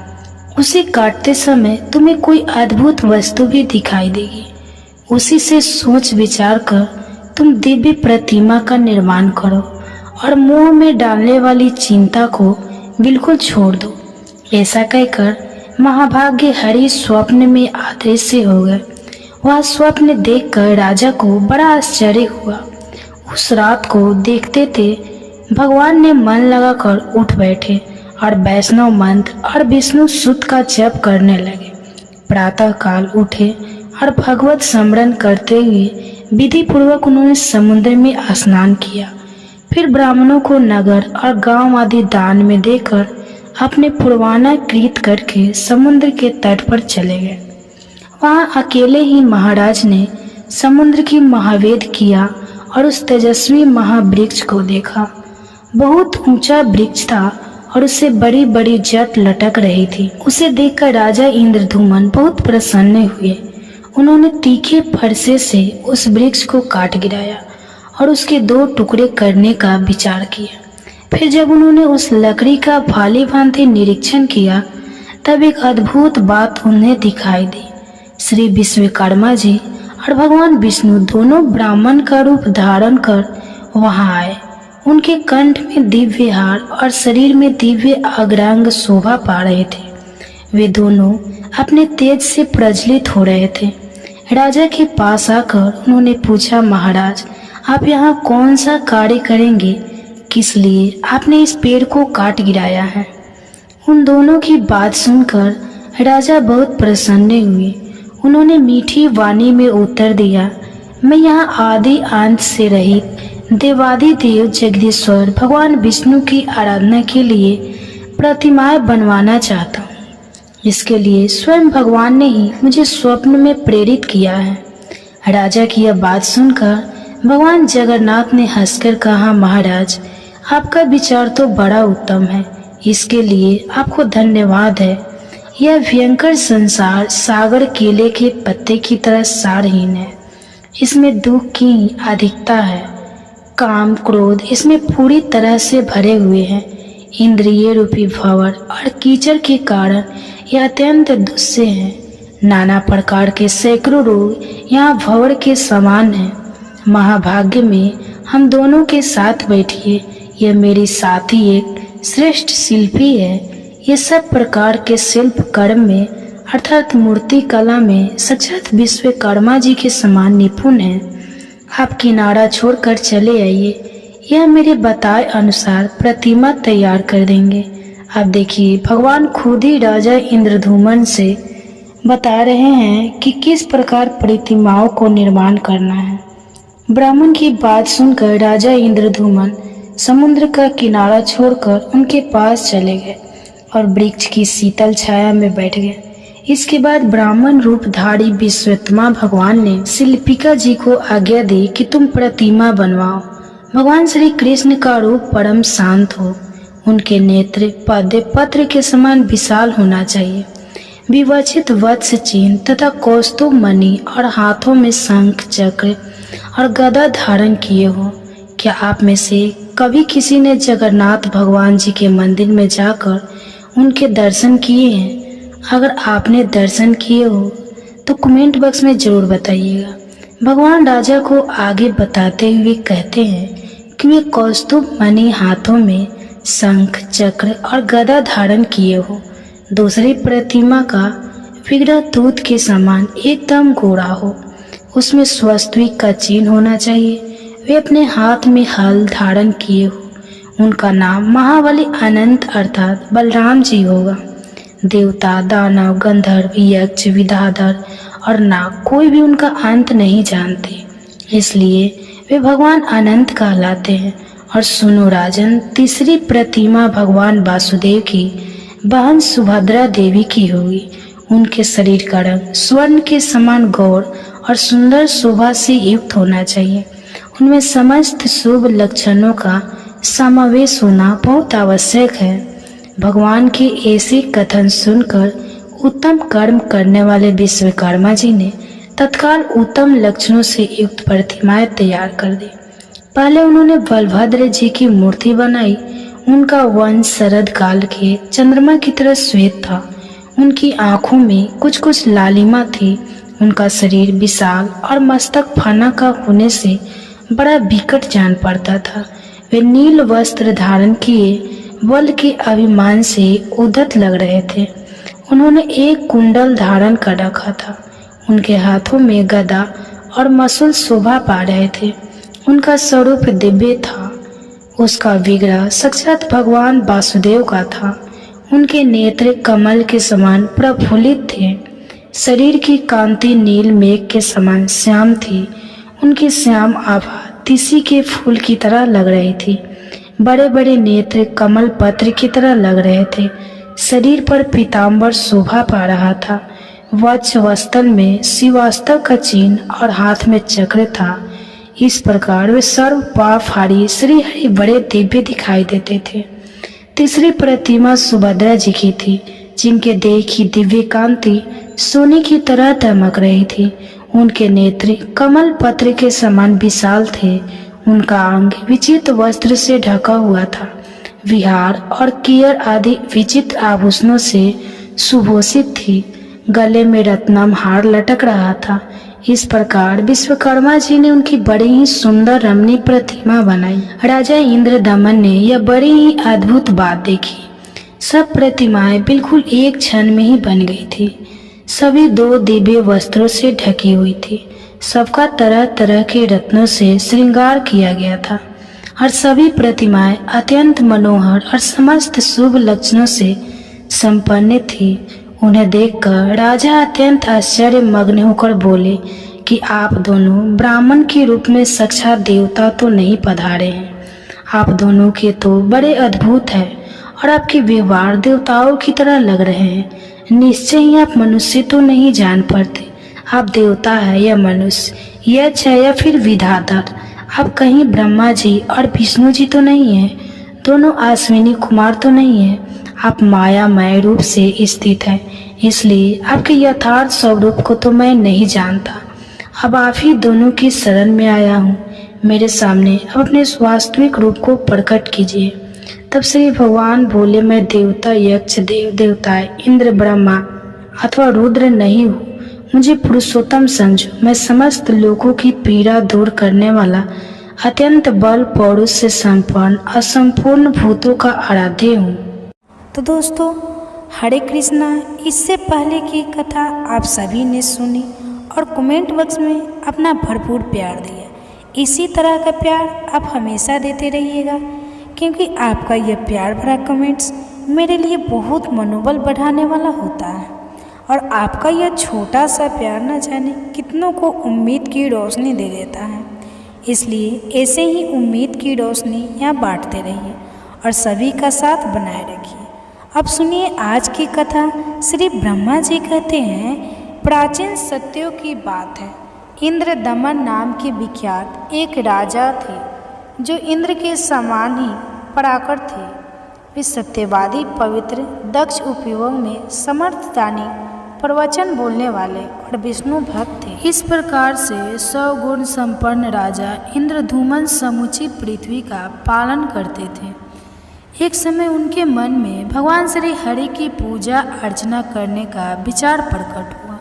उसे काटते समय तुम्हें कोई अद्भुत वस्तु भी दिखाई देगी। उसी से सोच विचार कर तुम दिव्य प्रतिमा का निर्माण करो और मुंह में डालने वाली चिंता को बिल्कुल छोड़ दो। ऐसा कहकर महाभाग्य हरि स्वप्न में अदृश्य हो गए। वह स्वप्न देखकर राजा को बड़ा आश्चर्य हुआ। उस रात को देखते थे भगवान ने मन लगाकर उठ बैठे और वैष्णव मंत्र और विष्णु सुत का जप करने लगे। प्रातः काल उठे और भगवत स्मरण करते हुए विधि पूर्वक उन्होंने समुद्र में स्नान किया। फिर ब्राह्मणों को नगर और गांव आदि दान में देकर अपने पुरवाना कृत करके समुद्र के तट पर चले गए। वहां अकेले ही महाराज ने समुद्र की महावेद किया और उस तेजस्वी महावृक्ष को देखा। बहुत ऊंचा वृक्ष था और उससे बड़ी बड़ी जट लटक रही थी। उसे देखकर राजा इंद्रधूमन बहुत प्रसन्न हुए। उन्होंने तीखे फरसे से उस वृक्ष को काट गिराया और उसके 2 टुकड़े करने का विचार किया। फिर जब उन्होंने उस लकड़ी का भाले भांति निरीक्षण किया तब एक अद्भुत बात उन्हें दिखाई दी। श्री विश्वकर्मा जी और भगवान विष्णु दोनों ब्राह्मण का रूप धारण कर वहां आए। उनके कंठ में दिव्य हार और शरीर में दिव्य अग्रांग शोभा पा रहे थे। वे दोनों अपने तेज से प्रज्वलित हो रहे थे। राजा के पास आकर उन्होंने पूछा, महाराज आप यहाँ कौन सा कार्य करेंगे? किस लिए आपने इस पेड़ को काट गिराया है? उन दोनों की बात सुनकर राजा बहुत प्रसन्न हुए। उन्होंने मीठी वाणी में उत्तर दिया, मैं यहाँ आदि अंत से रहित देवादिदेव जगदीश्वर भगवान विष्णु की आराधना के लिए प्रतिमाएं बनवाना चाहता हूँ। इसके लिए स्वयं भगवान ने ही मुझे स्वप्न में प्रेरित किया है। राजा की यह बात सुनकर भगवान जगन्नाथ ने हंसकर कहा, महाराज आपका विचार तो बड़ा उत्तम है, इसके लिए आपको धन्यवाद है। यह भयंकर संसार सागर केले के पत्ते की तरह सारहीन है। इसमें दुख की अधिकता है। काम क्रोध इसमें पूरी तरह से भरे हुए हैं। इंद्रिय रूपी भंवर और कीचड़ के कारण यह अत्यंत दुस्से है। नाना प्रकार के सैकड़ों रोग यहाँ भंवर के समान हैं। महाभाग्य में हम दोनों के साथ बैठिए। यह मेरी साथी एक श्रेष्ठ शिल्पी है। ये सब प्रकार के शिल्प कर्म में अर्थात मूर्ति कला में साक्षात विश्वकर्मा जी के समान निपुण है। आप किनारा छोड़कर चले आइए, यह मेरे बताए अनुसार प्रतिमा तैयार कर देंगे। आप देखिए, भगवान खुद ही राजा इंद्रधूमन से बता रहे हैं कि किस प्रकार प्रतिमाओं को निर्माण करना है। ब्राह्मण की बात सुनकर राजा इंद्रधूमन समुद्र का किनारा छोड़कर उनके पास चले गए और वृक्ष की शीतल छाया में बैठ गए। इसके बाद ब्राह्मण रूपधारी विश्वकर्मा भगवान ने शिल्पिका जी को आज्ञा दी कि तुम प्रतिमा बनवाओ। भगवान श्री कृष्ण का रूप परम शांत हो। उनके नेत्र पद्म पत्र के समान विशाल होना चाहिए। विवक्षित वत्स चिन्ह तथा कौस्तुभ मणि और हाथों में शंख चक्र और गदा धारण किए हो। क्या आप में से कभी किसी ने जगन्नाथ भगवान जी के मंदिर में जाकर उनके दर्शन किए हैं? अगर आपने दर्शन किए हो तो कमेंट बॉक्स में जरूर बताइएगा। भगवान राजा को आगे बताते हुए कहते हैं कि वे कौस्तुभ मणि हाथों में शंख चक्र और गदा धारण किए हो। दूसरी प्रतिमा का विग्रह दूध के समान एकदम गोरा हो। उसमें स्वस्तिक का चिन्ह होना चाहिए। वे अपने हाथ में हल धारण किए हो। उनका नाम महाबली अनंत अर्थात बलराम जी होगा। देवता, दानव, गंधर्व, यक्ष, विद्याधर और नाग कोई भी उनका अंत नहीं जानते, इसलिए वे भगवान अनंत कहलाते हैं। और सुनो राजन, तीसरी प्रतिमा भगवान वासुदेव की बहन सुभद्रा देवी की होगी। उनके शरीर का रंग स्वर्ण के समान गौर और सुंदर शोभा से युक्त होना चाहिए। उनमें समस्त शुभ लक्षणों का समावेश होना बहुत आवश्यक है। भगवान के ऐसे कथन सुनकर उत्तम कर्म करने वाले विश्वकर्मा जी ने तत्काल उत्तम लक्षणों से युक्त प्रतिमाएं तैयार कर दी। पहले उन्होंने बलभद्र जी की मूर्ति बनाई। उनका वंश शरद काल के चंद्रमा की तरह श्वेत था। उनकी आंखों में कुछ कुछ लालिमा थी। उनका शरीर विशाल और मस्तक फना का होने से बड़ा विकट जान पड़ता था। वे नील वस्त्र धारण किए बल के अभिमान से उद्धत लग रहे थे। उन्होंने एक कुंडल धारण कर रखा था। उनके हाथों में गदा और मसूल शोभा पा रहे थे। उनका स्वरूप दिव्य था। उसका विग्रह साक्षात भगवान वासुदेव का था। उनके नेत्र कमल के समान प्रफुल्लित थे। शरीर की कांति नील मेघ के समान श्याम थी। उनकी श्याम आभा तीसी के फूल की तरह लग रही थी। बड़े बड़े नेत्र कमल पत्र की तरह लग रहे थे। शरीर पर पीताम्बर शोभा पा रहा था। वक्ष वस्त्र में श्रीवास्तव का चिन्ह और हाथ में चक्र था। इस प्रकार वे सर्व पापहारी श्री हरि बड़े दिव्य दिखाई देते थे। तीसरी प्रतिमा सुभद्रा जी की थी, जिनके देह की दिव्य कांति सोने की तरह दमक रही थी। उनके नेत्र कमल पत्र के समान विशाल थे। उनका अंग विचित्र वस्त्र से ढका हुआ था। विहार और कियर आदि विचित्र आभूषणों से सुभूषित थी। गले में रत्नम हार लटक रहा था। इस प्रकार विश्वकर्मा जी ने उनकी बड़ी ही सुंदर रमणीय प्रतिमा बनाई। राजा इंद्रदमन ने यह बड़ी ही अद्भुत बात देखी। सब प्रतिमाएं बिल्कुल एक क्षण में ही बन गई थी। सभी 2 दिव्य वस्त्रों से ढकी हुई थी। सबका तरह तरह के रत्नों से श्रृंगार किया गया था और सभी प्रतिमाएं अत्यंत मनोहर और समस्त शुभ लक्षणों से संपन्न थी। उन्हें देखकर राजा अत्यंत आश्चर्य मग्न होकर बोले कि आप दोनों ब्राह्मण के रूप में साक्षात देवता तो नहीं पधारे हैं। आप दोनों के तो बड़े अद्भुत हैं और आपके व्यवहार देवताओं की तरह लग रहे हैं। निश्चय ही आप मनुष्य तो नहीं जान पड़ते। आप देवता है या मनुष्य, यक्ष है या फिर विधाता। आप कहीं ब्रह्मा जी और विष्णु जी तो नहीं हैं। दोनों अश्विनी कुमार तो नहीं है। आप मायामय रूप से स्थित हैं, इसलिए आपके यथार्थ स्वरूप को तो मैं नहीं जानता। अब आप ही दोनों की शरण में आया हूँ। मेरे सामने अब अपने वास्तविक रूप को प्रकट कीजिए। तब श्री भगवान बोले, मैं देवता यक्ष देवताएं इंद्र ब्रह्मा अथवा रुद्र नहीं हूँ। मुझे पुरुषोत्तम समझो। मैं समस्त लोगों की पीड़ा दूर करने वाला अत्यंत बल पौरुष से संपन्न असंपूर्ण भूतों का आराध्य हूँ। तो दोस्तों, हरे कृष्णा। इससे पहले की कथा आप सभी ने सुनी और कमेंट बॉक्स में अपना भरपूर प्यार दिया। इसी तरह का प्यार आप हमेशा देते रहिएगा, क्योंकि आपका यह प्यार भरा कमेंट्स मेरे लिए बहुत मनोबल बढ़ाने वाला होता है और आपका यह छोटा सा प्यार न जाने कितनों को उम्मीद की रोशनी दे देता है। इसलिए ऐसे ही उम्मीद की रोशनी यहाँ बांटते रहिए और सभी का साथ बनाए रखिए। अब सुनिए आज की कथा। श्री ब्रह्मा जी कहते हैं, प्राचीन सत्यों की बात है। इंद्रदमन नाम के विख्यात एक राजा थे, जो इंद्र के समान ही पराकर थे। वे सत्यवादी, पवित्र, दक्ष, उपयोग में समर्थदानी, प्रवचन बोलने वाले और विष्णु भक्त थे। इस प्रकार से 100 गुण संपन्न राजा इंद्रधूमन समूची पृथ्वी का पालन करते थे। एक समय उनके मन में भगवान श्री हरि की पूजा अर्चना करने का विचार प्रकट हुआ।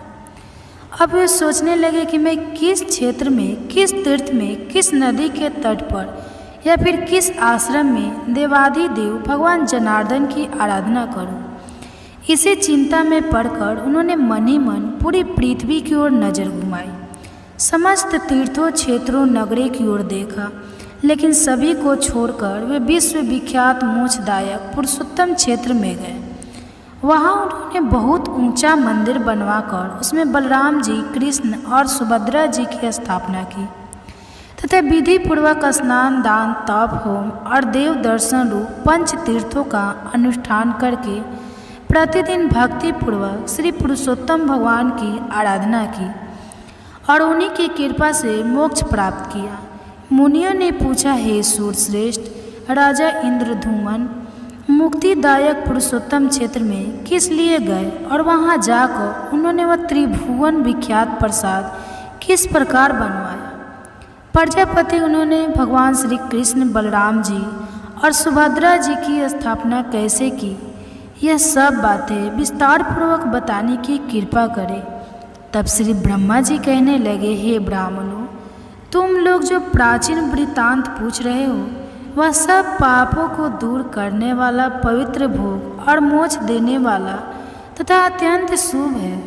अब वे सोचने लगे कि मैं किस क्षेत्र में, किस तीर्थ में, किस नदी के तट पर या फिर किस आश्रम में देवाधिदेव भगवान जनार्दन की आराधना करूं। इसी चिंता में पड़कर उन्होंने मन ही मन पूरी पृथ्वी की ओर नजर घुमाई। समस्त तीर्थों, क्षेत्रों, नगरी की ओर देखा, लेकिन सभी को छोड़कर वे विश्वविख्यात मोक्षदायक पुरुषोत्तम क्षेत्र में गए। वहाँ उन्होंने बहुत ऊंचा मंदिर बनवाकर उसमें बलराम जी, कृष्ण और सुभद्रा जी की स्थापना की तथा विधि पूर्वक स्नान, दान, तप, होम और देव दर्शन रूप 5 तीर्थों का अनुष्ठान करके प्रतिदिन भक्ति पूर्वक श्री पुरुषोत्तम भगवान की आराधना की और उन्हीं की कृपा से मोक्ष प्राप्त किया। मुनियों ने पूछा, हे सूर्यश्रेष्ठ राजा इंद्रधूमन, मुक्तिदायक पुरुषोत्तम क्षेत्र में किस लिए गए और वहां जाकर उन्होंने वह त्रिभुवन विख्यात प्रसाद किस प्रकार बनवाया? प्रजापति, उन्होंने भगवान श्री कृष्ण, बलराम जी और सुभद्रा जी की स्थापना कैसे की? यह सब बातें विस्तार पूर्वक बताने की कृपा करें। तब श्री ब्रह्मा जी कहने लगे, हे ब्राह्मणों, तुम लोग जो प्राचीन वृत्तांत पूछ रहे हो, वह सब पापों को दूर करने वाला, पवित्र भोग और मोक्ष देने वाला तथा अत्यंत शुभ है।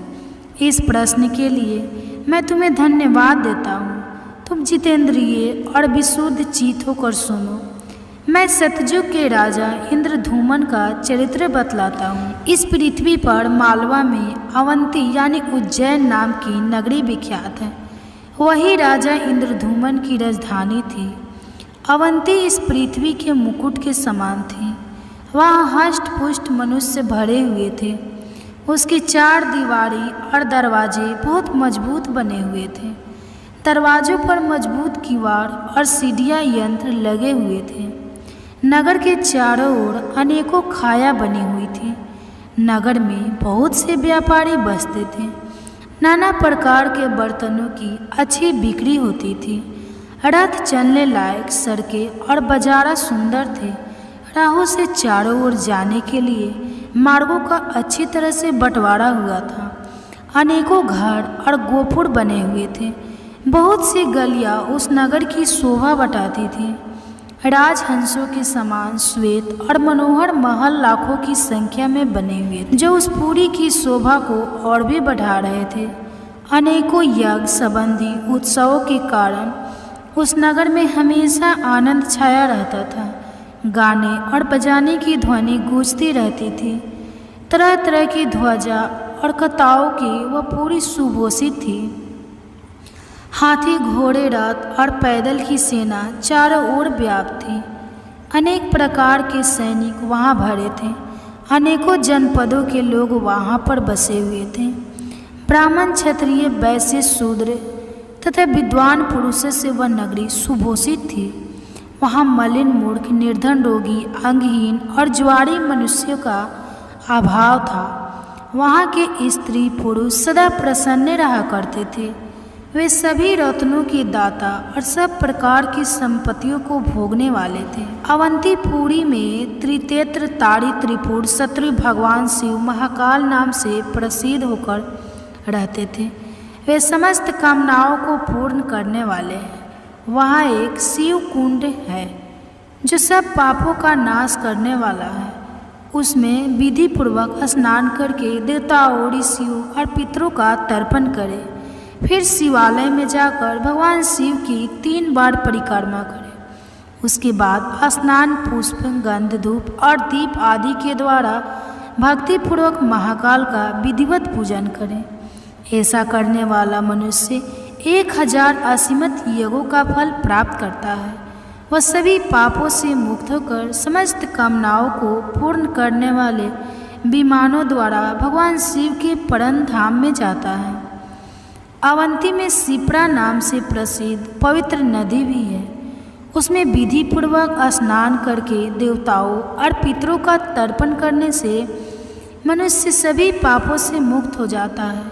इस प्रश्न के लिए मैं तुम्हें धन्यवाद देता हूँ। तुम जितेंद्रिय और विशुद्ध चित्त होकर सुनो। मैं सतयुग के राजा इंद्रधूमन का चरित्र बतलाता हूँ। इस पृथ्वी पर मालवा में अवंती यानी उज्जैन नाम की नगरी विख्यात है। वही राजा इंद्रधूमन की राजधानी थी। अवंती इस पृथ्वी के मुकुट के समान थी। वहाँ हष्ट पुष्ट मनुष्य भरे हुए थे। उसकी 4 दीवारी और दरवाजे बहुत मजबूत बने हुए थे। दरवाजों पर मजबूत किवाड़ और सीढ़ियाँ यंत्र लगे हुए थे। नगर के चारों ओर अनेकों खाया बनी हुई थी। नगर में बहुत से व्यापारी बसते थे। नाना प्रकार के बर्तनों की अच्छी बिक्री होती थी। रथ चलने लायक सड़कें और बाजारा सुंदर थे। राहों से चारों ओर जाने के लिए मार्गों का अच्छी तरह से बंटवारा हुआ था। अनेकों घर और गोपुर बने हुए थे। बहुत सी गलियां उस नगर की शोभा बढ़ाती थी। राजहंसों के समान श्वेत और मनोहर महल लाखों की संख्या में बने हुए थे, जो उस पूरी की शोभा को और भी बढ़ा रहे थे। अनेकों यज्ञ संबंधी उत्सवों के कारण उस नगर में हमेशा आनंद छाया रहता था। गाने और बजाने की ध्वनि गूंजती रहती थी। तरह तरह की ध्वजा और कताओं की वह पूरी सुभूषित थी। हाथी, घोड़े, रथ और पैदल की सेना चारों ओर व्याप्त थी। अनेक प्रकार के सैनिक वहाँ भरे थे। अनेकों जनपदों के लोग वहाँ पर बसे हुए थे। ब्राह्मण, क्षत्रिय, वैश्य, शूद्र तथा विद्वान पुरुषों से वह नगरी सुभूषित थी। वहाँ मलिन, मूर्ख, निर्धन, रोगी, अंगहीन और जुआरी मनुष्यों का अभाव था। वहाँ के स्त्री पुरुष सदा प्रसन्न रहा करते थे। वे सभी रत्नों के दाता और सब प्रकार की संपत्तियों को भोगने वाले थे। अवंतीपुरी में त्रिनेत्र, ताड़ी, त्रिपुर, शत्रु भगवान शिव महाकाल नाम से प्रसिद्ध होकर रहते थे। वे समस्त कामनाओं को पूर्ण करने वाले हैं। वहाँ एक शिव कुंड है जो सब पापों का नाश करने वाला है। उसमें विधि पूर्वक स्नान करके देवताओं, ऋषियों और पितरों का तर्पण करें। फिर शिवालय में जाकर भगवान शिव की 3 बार परिक्रमा करें। उसके बाद स्नान, पुष्प, गंध, धूप और दीप आदि के द्वारा भक्तिपूर्वक महाकाल का विधिवत पूजन करें। ऐसा करने वाला मनुष्य 1000 असीमित यज्ञों का फल प्राप्त करता है। वह सभी पापों से मुक्त होकर समस्त कामनाओं को पूर्ण करने वाले विमानों द्वारा भगवान शिव के परम धाम में जाता है। अवंती में शिप्रा नाम से प्रसिद्ध पवित्र नदी भी है। उसमें विधि पूर्वक स्नान करके देवताओं और पितरों का तर्पण करने से मनुष्य सभी पापों से मुक्त हो जाता है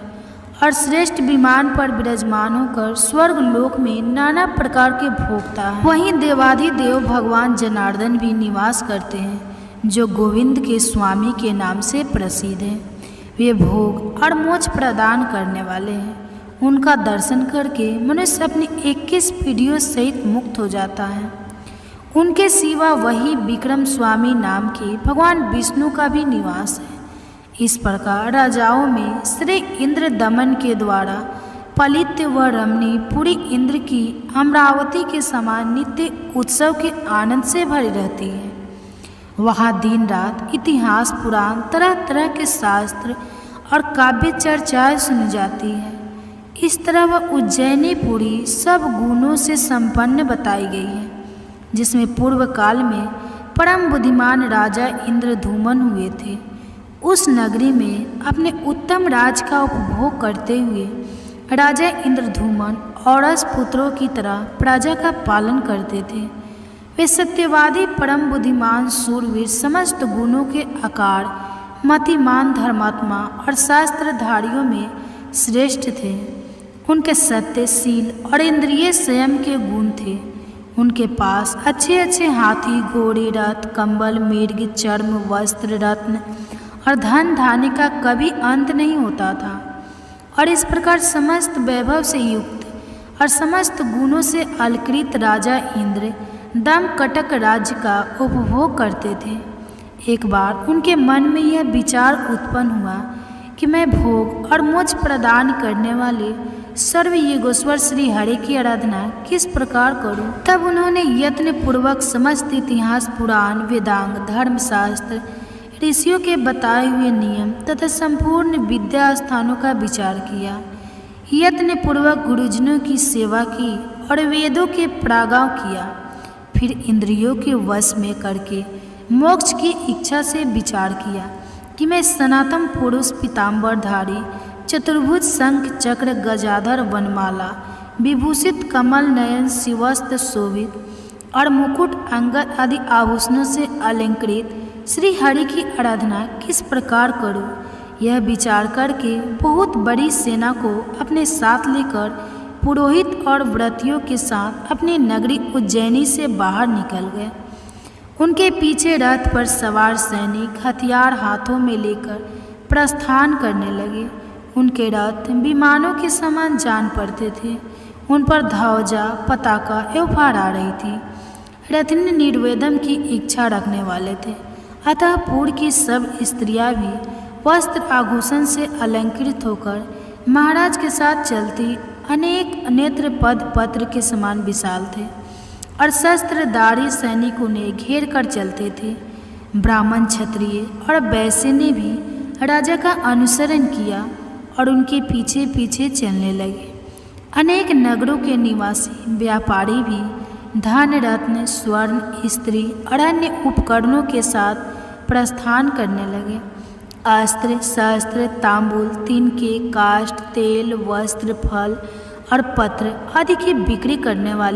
और श्रेष्ठ विमान पर विराजमान होकर स्वर्ग लोक में नाना प्रकार के भोगता है। वहीं देवाधिदेव भगवान जनार्दन भी निवास करते हैं, जो गोविंद के स्वामी के नाम से प्रसिद्ध हैं। वे भोग और मोक्ष प्रदान करने वाले हैं। उनका दर्शन करके मनुष्य अपनी 21 पीढ़ियों सहित मुक्त हो जाता है। उनके सिवा वही विक्रम स्वामी नाम के भगवान विष्णु का भी निवास है। इस प्रकार राजाओं में श्री इंद्र दमन के द्वारा पलित व रमणी पूरी इंद्र की अमरावती के समान नित्य उत्सव के आनंद से भरी रहती है। वहाँ दिन रात इतिहास, पुराण, तरह तरह के शास्त्र और काव्य चर्चाएं सुनी जाती है। इस तरह वह उज्जैनीपुरी सब गुणों से संपन्न बताई गई है, जिसमें पूर्व काल में परम बुद्धिमान राजा इंद्रधूमन हुए थे। उस नगरी में अपने उत्तम राज का उपभोग करते हुए राजा इंद्रधूमन औरस पुत्रों की तरह प्रजा का पालन करते थे। वे सत्यवादी, परम बुद्धिमान, शूरवीर, समस्त गुणों के आकार, मतिमान, धर्मात्मा और शास्त्रधारियों में श्रेष्ठ थे। उनके सत्य, शील और इंद्रिय संयम के गुण थे। उनके पास अच्छे अच्छे हाथी, घोड़े, रथ, कंबल, मृग, चर्म, वस्त्र, रत्न और धन धान्य का कभी अंत नहीं होता था। और इस प्रकार समस्त वैभव से युक्त और समस्त गुणों से अलकृत राजा इंद्र दम कटक राज्य का उपभोग करते थे। एक बार उनके मन में यह विचार उत्पन्न हुआ कि मैं भोग और मोक्ष प्रदान करने वाले सर्वयोगेश्वर श्री हरि की आराधना किस प्रकार करूं। तब उन्होंने यत्न पूर्वक समस्त इतिहास, पुराण, वेदांग, धर्मशास्त्र, ऋषियों के बताए हुए नियम तथा संपूर्ण विद्या स्थानों का विचार किया। यत्नपूर्वक गुरुजनों की सेवा की और वेदों के प्रागाव किया। फिर इंद्रियों के वश में करके मोक्ष की इच्छा से विचार किया कि मैं सनातन पुरुष पीताम्बरधारी चतुर्भुज शंख चक्र गजाधर वनमाला विभूषित कमल नयन शिवस्त्र शोभित और मुकुट अंगद आदि आभूषणों से अलंकृत श्री हरि की आराधना किस प्रकार करूं, यह विचार करके बहुत बड़ी सेना को अपने साथ लेकर पुरोहित और व्रतियों के साथ अपनी नगरी उज्जैनी से बाहर निकल गए। उनके पीछे रथ पर सवार सैनिक हथियार हाथों में लेकर प्रस्थान करने लगे। उनके रथ विमानों के समान जान पड़ते थे। उन पर ध्वजा पताका एवं फहरा रही थी। रथनी निर्वेदम की इच्छा रखने वाले थे, अतः पूर्व की सब स्त्रियां भी वस्त्र आभूषण से अलंकृत होकर महाराज के साथ चलती अनेक नेत्र पद पत्र के समान विशाल थे और शस्त्रधारी सैनिक उन्हें घेर कर चलते थे। ब्राह्मण क्षत्रिय और वैश्य ने भी राजा का अनुसरण किया और उनके पीछे पीछे चलने लगे। अनेक नगरों के निवासी व्यापारी भी धन रत्न स्वर्ण स्त्री और अन्य उपकरणों के साथ प्रस्थान करने लगे। अस्त्र शस्त्र तांबूल तिनके काष्ठ तेल वस्त्र फल और पत्र आदि की बिक्री करने वाले